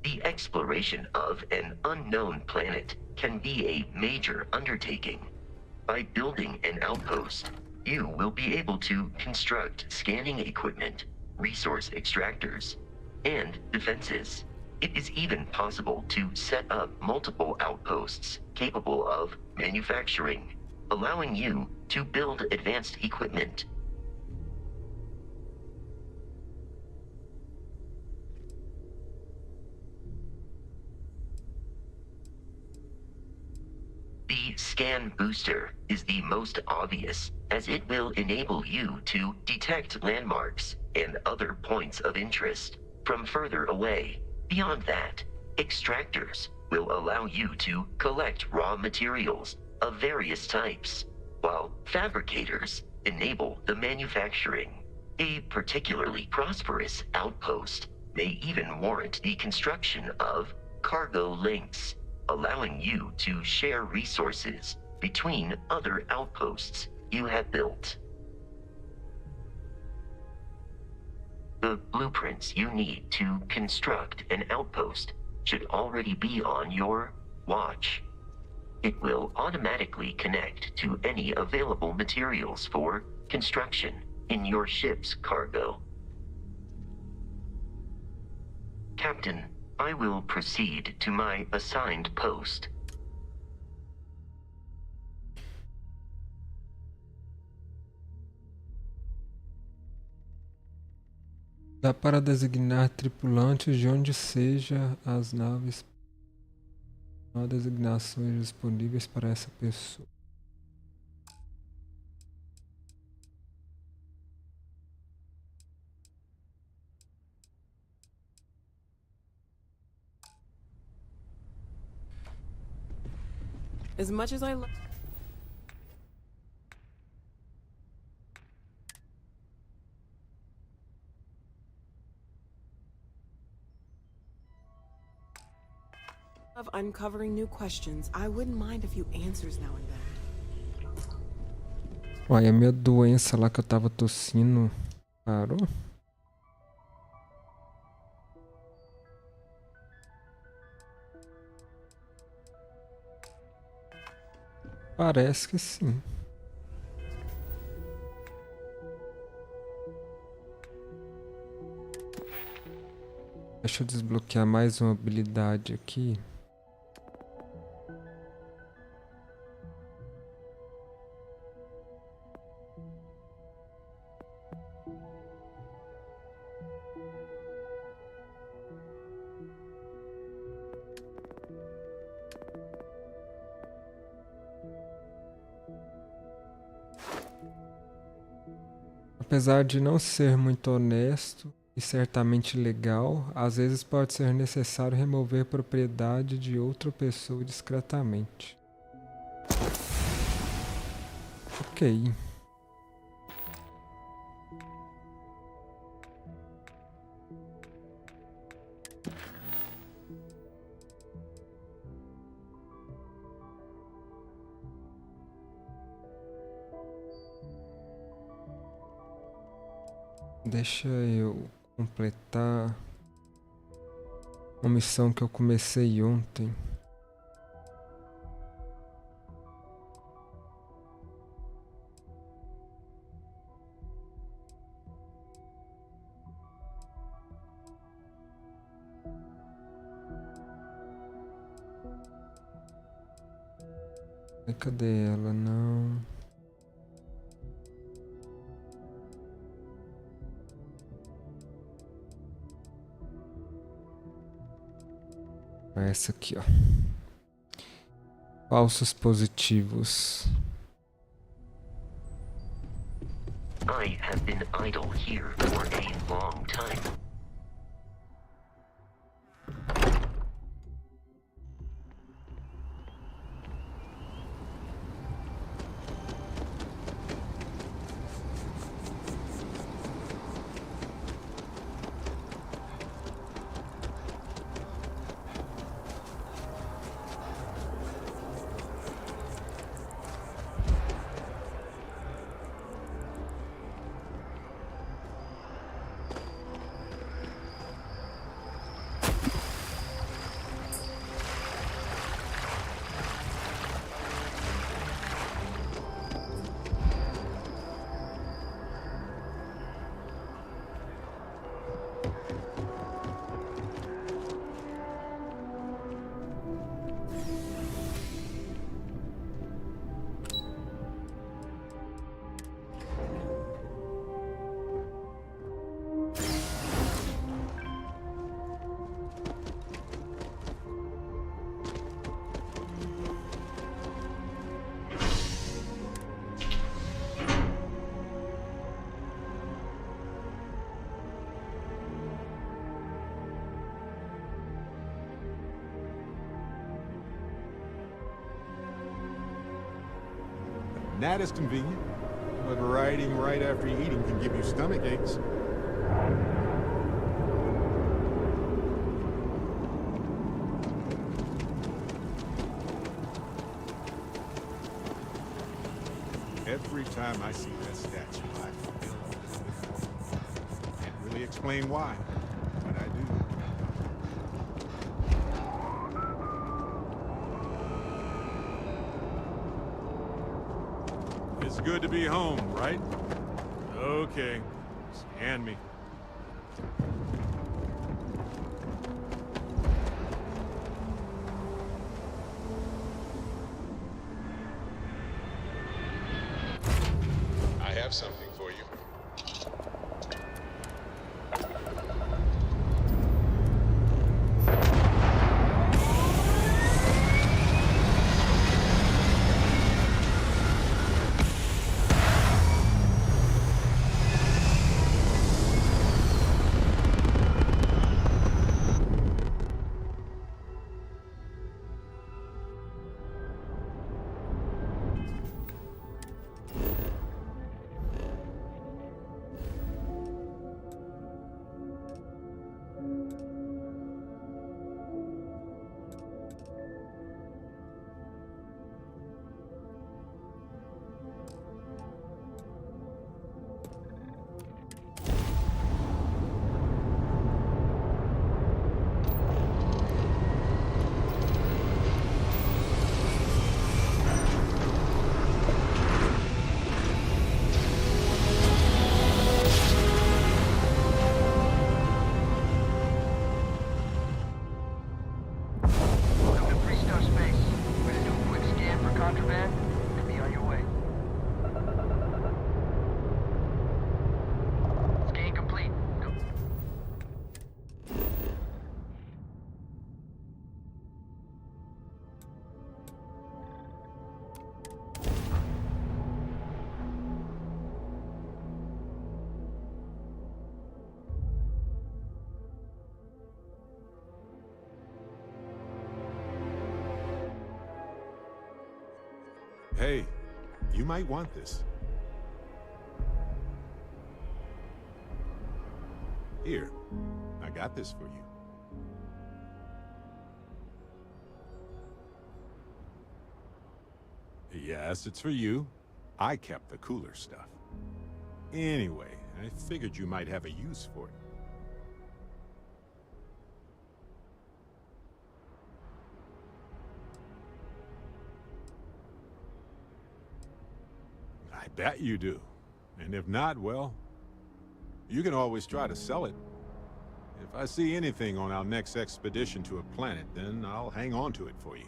The exploration of an unknown planet can be a major undertaking. By building an outpost, you will be able to construct scanning equipment, resource extractors, and defenses. It is even possible to set up multiple outposts capable of manufacturing, allowing you to build advanced equipment. The scan booster is the most obvious, as it will enable you to detect landmarks and other points of interest from further away. Beyond that, extractors will allow you to collect raw materials of various types, while fabricators enable the manufacturing. A particularly prosperous outpost may even warrant the construction of cargo links, allowing you to share resources between other outposts you have built. The blueprints you need to construct an outpost should already be on your watch. It will automatically connect to any available materials for construction in your ship's cargo. Captain, I will proceed to my assigned post. Dá para designar tripulantes de onde seja as naves. Não há designações disponíveis para essa pessoa. As much as I love. Of uncovering new questions, I wouldn't mind a few answers now and then. Uai, a minha doença lá que eu tava tossindo parou? Parece que sim. Deixa eu desbloquear mais uma habilidade aqui. Apesar de não ser muito honesto e certamente legal, às vezes pode ser necessário remover propriedade de outra pessoa discretamente. Ok. Deixa eu completar uma missão que eu comecei ontem. Cadê ela? Não. Essa aqui, ó. Falsos positivos. I have been idle here for a long time. That is convenient, but riding right after eating can give you stomach aches. Every time I see that statue, I feel a little bit more. Can't really explain why, but I do. It's good to be home, right? Okay. Scan me. I have something for you. contraband, and be on your way. Scan complete. Go. Hey, you might want this. Here, I got this for you. Yes, it's for you. I kept the cooler stuff. Anyway, I figured you might have a use for it. I bet you do. And if not, well, you can always try to sell it. If I see anything on our next expedition to a planet, then I'll hang on to it for you.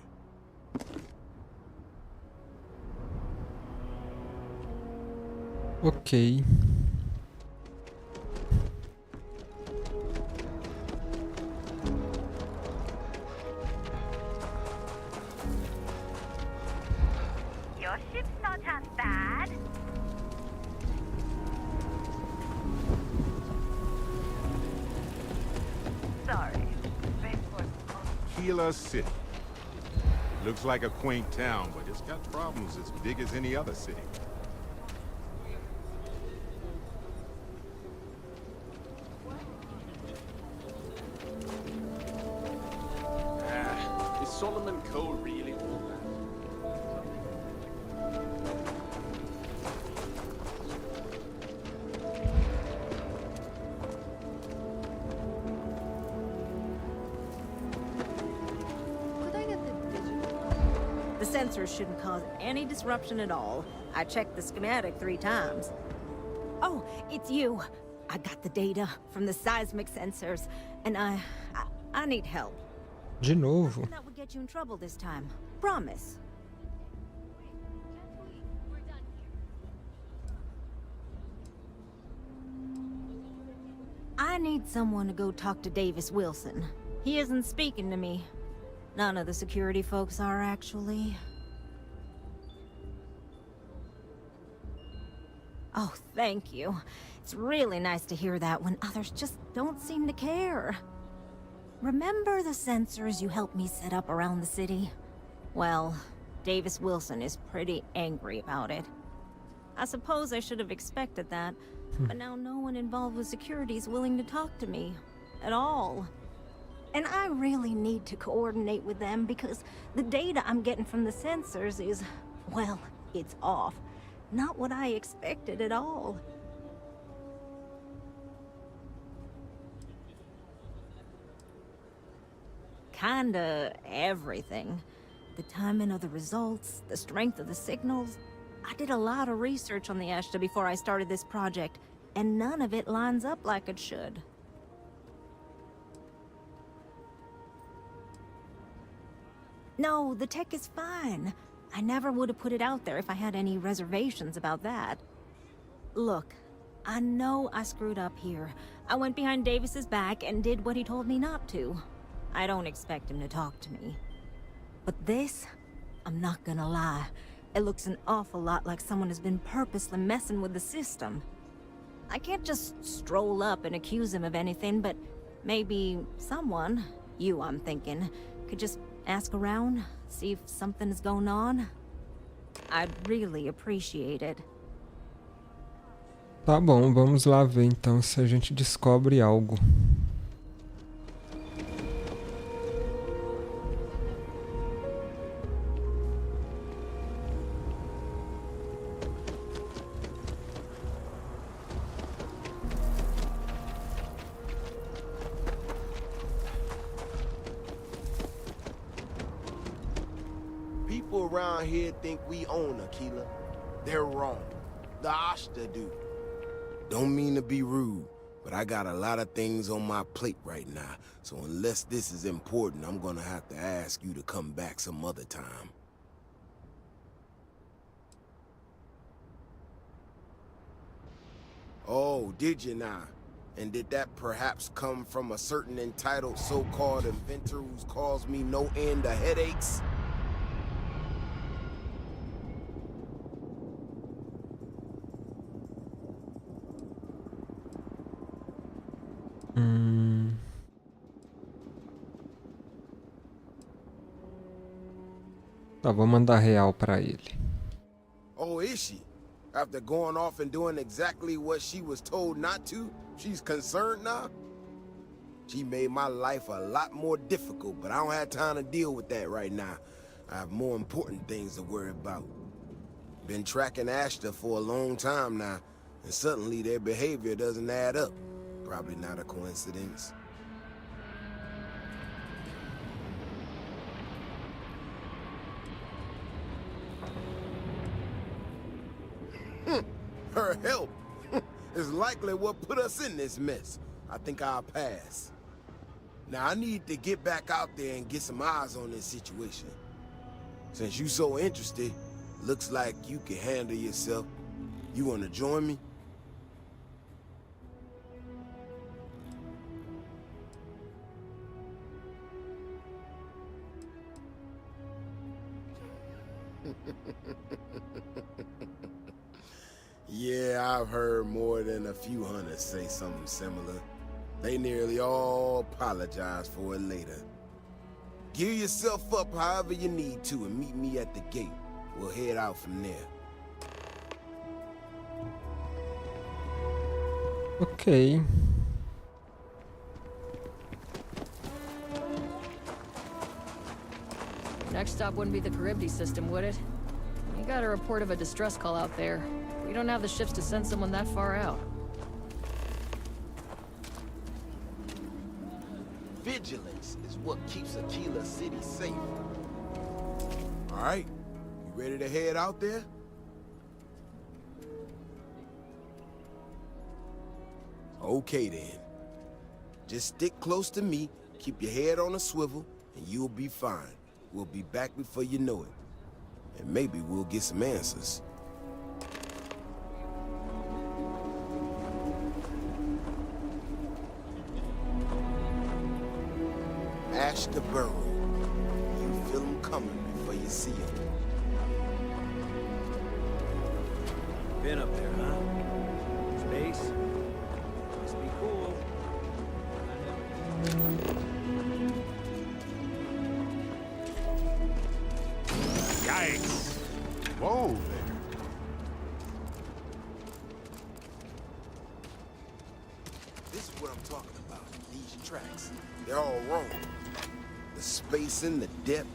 Ok. Your ship's not half bad. Sorry. Keela City. Looks like a quaint town, but it's got problems as big as any other city. Is Solomon Cole really all that? The sensors shouldn't cause any disruption at all. I checked the schematic 3 times. Oh, it's you. I got the data from the seismic sensors, and I need help. De novo. Nothing that would get you in trouble this time. Promise. I need someone to go talk to Davis Wilson. He isn't speaking to me. None of the security folks are, actually. Oh, thank you. It's really nice to hear that when others just don't seem to care. Remember the sensors you helped me set up around the city? Well, Davis Wilson is pretty angry about it. I suppose I should have expected that, but now no one involved with security is willing to talk to me. At all. And I really need to coordinate with them because the data I'm getting from the sensors is, well, it's off. Not what I expected at all. Kinda everything. The timing of the results, the strength of the signals. I did a lot of research on the Ashta before I started this project, and none of it lines up like it should. No, the tech is fine. I never would have put it out there if I had any reservations about that. Look, I know I screwed up here. I went behind Davis's back and did what he told me not to. I don't expect him to talk to me. But this, I'm not gonna lie, it looks an awful lot like someone has been purposely messing with the system. I can't just stroll up and accuse him of anything, but maybe someone, you I'm thinking, could just ask around, see if something is going on. I'd really appreciate it. Tá bom, vamos lá ver então se a gente descobre algo. People around here think we own Aquila. They're wrong. The Ashta do. Don't mean to be rude, but I got a lot of things on my plate right now, so unless this is important, I'm gonna have to ask you to come back some other time. Oh, did you now? And did that perhaps come from a certain entitled so-called inventor who's caused me no end of headaches? Tá, vou mandar real pra ele. Oh, is she? After going off and doing exactly what she was told not to, she's concerned now? She made my life a lot more difficult, but I don't have time to deal with that right now. I have more important things to worry about. Been tracking Ashton for a long time now, and suddenly their behavior doesn't add up. Probably not a coincidence. Her help is likely what put us in this mess. I think I'll pass. Now I need to get back out there and get some eyes on this situation. Since you so interested, looks like you can handle yourself. You want to join me? Yeah, I've heard more than a few hunters say something similar. They nearly all apologize for it later. Gear yourself up however you need to and meet me at the gate. We'll head out from there. Ok. Next stop wouldn't be the Charybdis system, would it? You got a report of a distress call out there. We don't have the ships to send someone that far out. Vigilance is what keeps Aquila City safe. All right, you ready to head out there? Okay then. Just stick close to me, keep your head on a swivel, and you'll be fine. We'll be back before you know it. And maybe we'll get some answers. Ashta Burrow. You feel him coming before you see him. Been up there, huh? Space? Must be cool. Yikes! Whoa there. This is what I'm talking about. These tracks. They're all wrong. The spacing, the depth,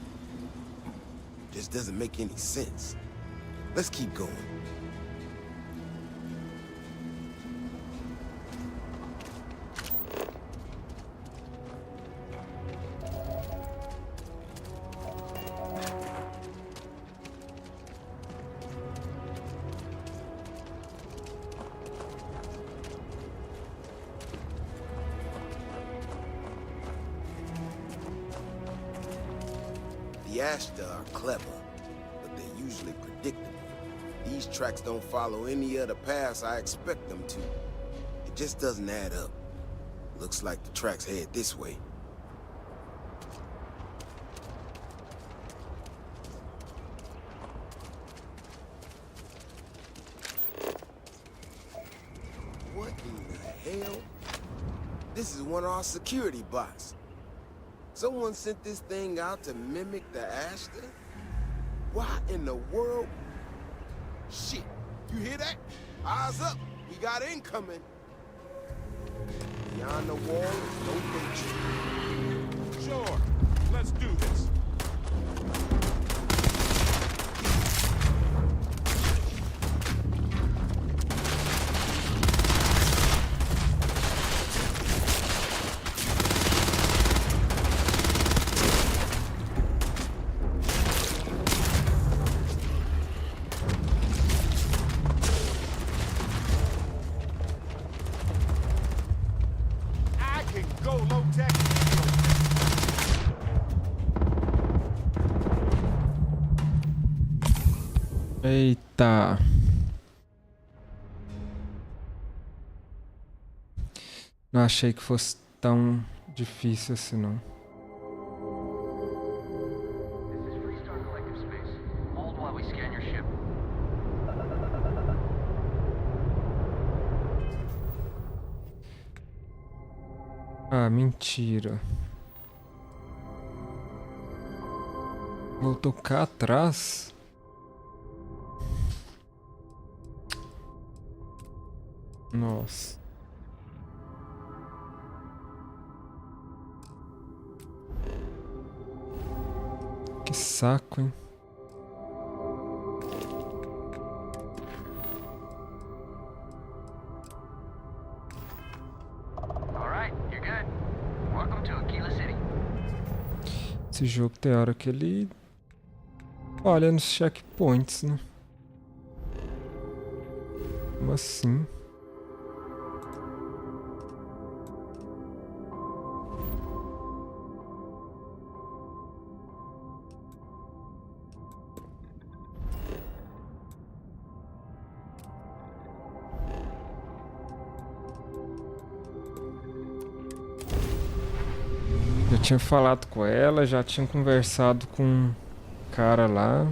just doesn't make any sense. Let's keep going. The Ashta are clever, but they're usually predictable. These tracks don't follow any other paths I expect them to. It just doesn't add up. Looks like the tracks head this way. What in the hell? This is one of our security bots. Someone sent this thing out to mimic the Ashta? Why in the world? Shit, you hear that? Eyes up, we got incoming. Beyond the wall is no danger. Sure, let's do this. Eita. Não achei que fosse tão difícil assim, não. Ah, mentira. Vou tocar atrás? Nossa. Que saco, hein? Esse jogo tem hora que ele olha nos checkpoints, né? Como assim? Já tinha falado com ela, já tinha conversado com um cara lá.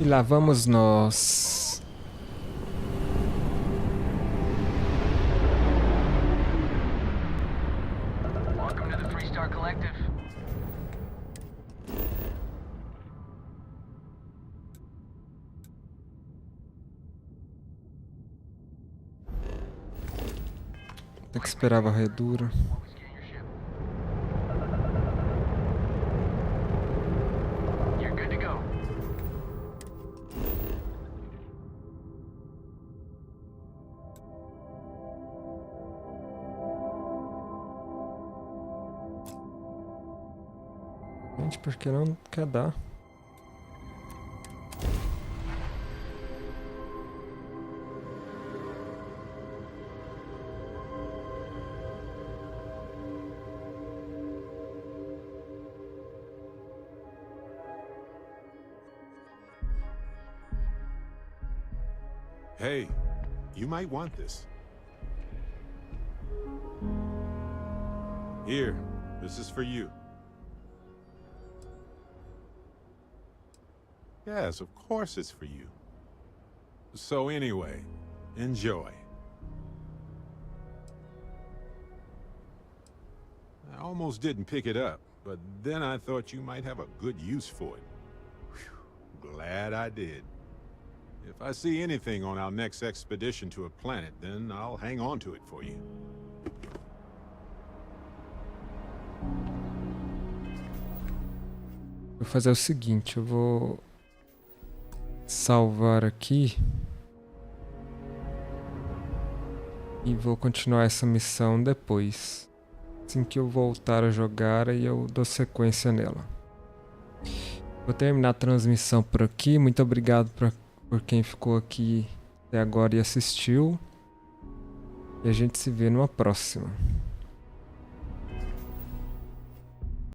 E lá vamos nós. Welcome to the Freestar Collective. Tem que esperar a varredura. You're good to go. Gente, por que não quer dar? Hey, you might want this. Here, this is for you. Yes, of course it's for you. So anyway, enjoy. I almost didn't pick it up, but then I thought you might have a good use for it. Whew, glad I did. If I see anything on our next expedition to a planet, then I'll hang on to it for you. Vou fazer o seguinte, eu vou salvar aqui e vou continuar essa missão depois. Assim que eu voltar a jogar, aí eu dou sequência nela. Vou terminar a transmissão por aqui. Muito obrigado por quem ficou aqui até agora e assistiu. E a gente se vê numa próxima.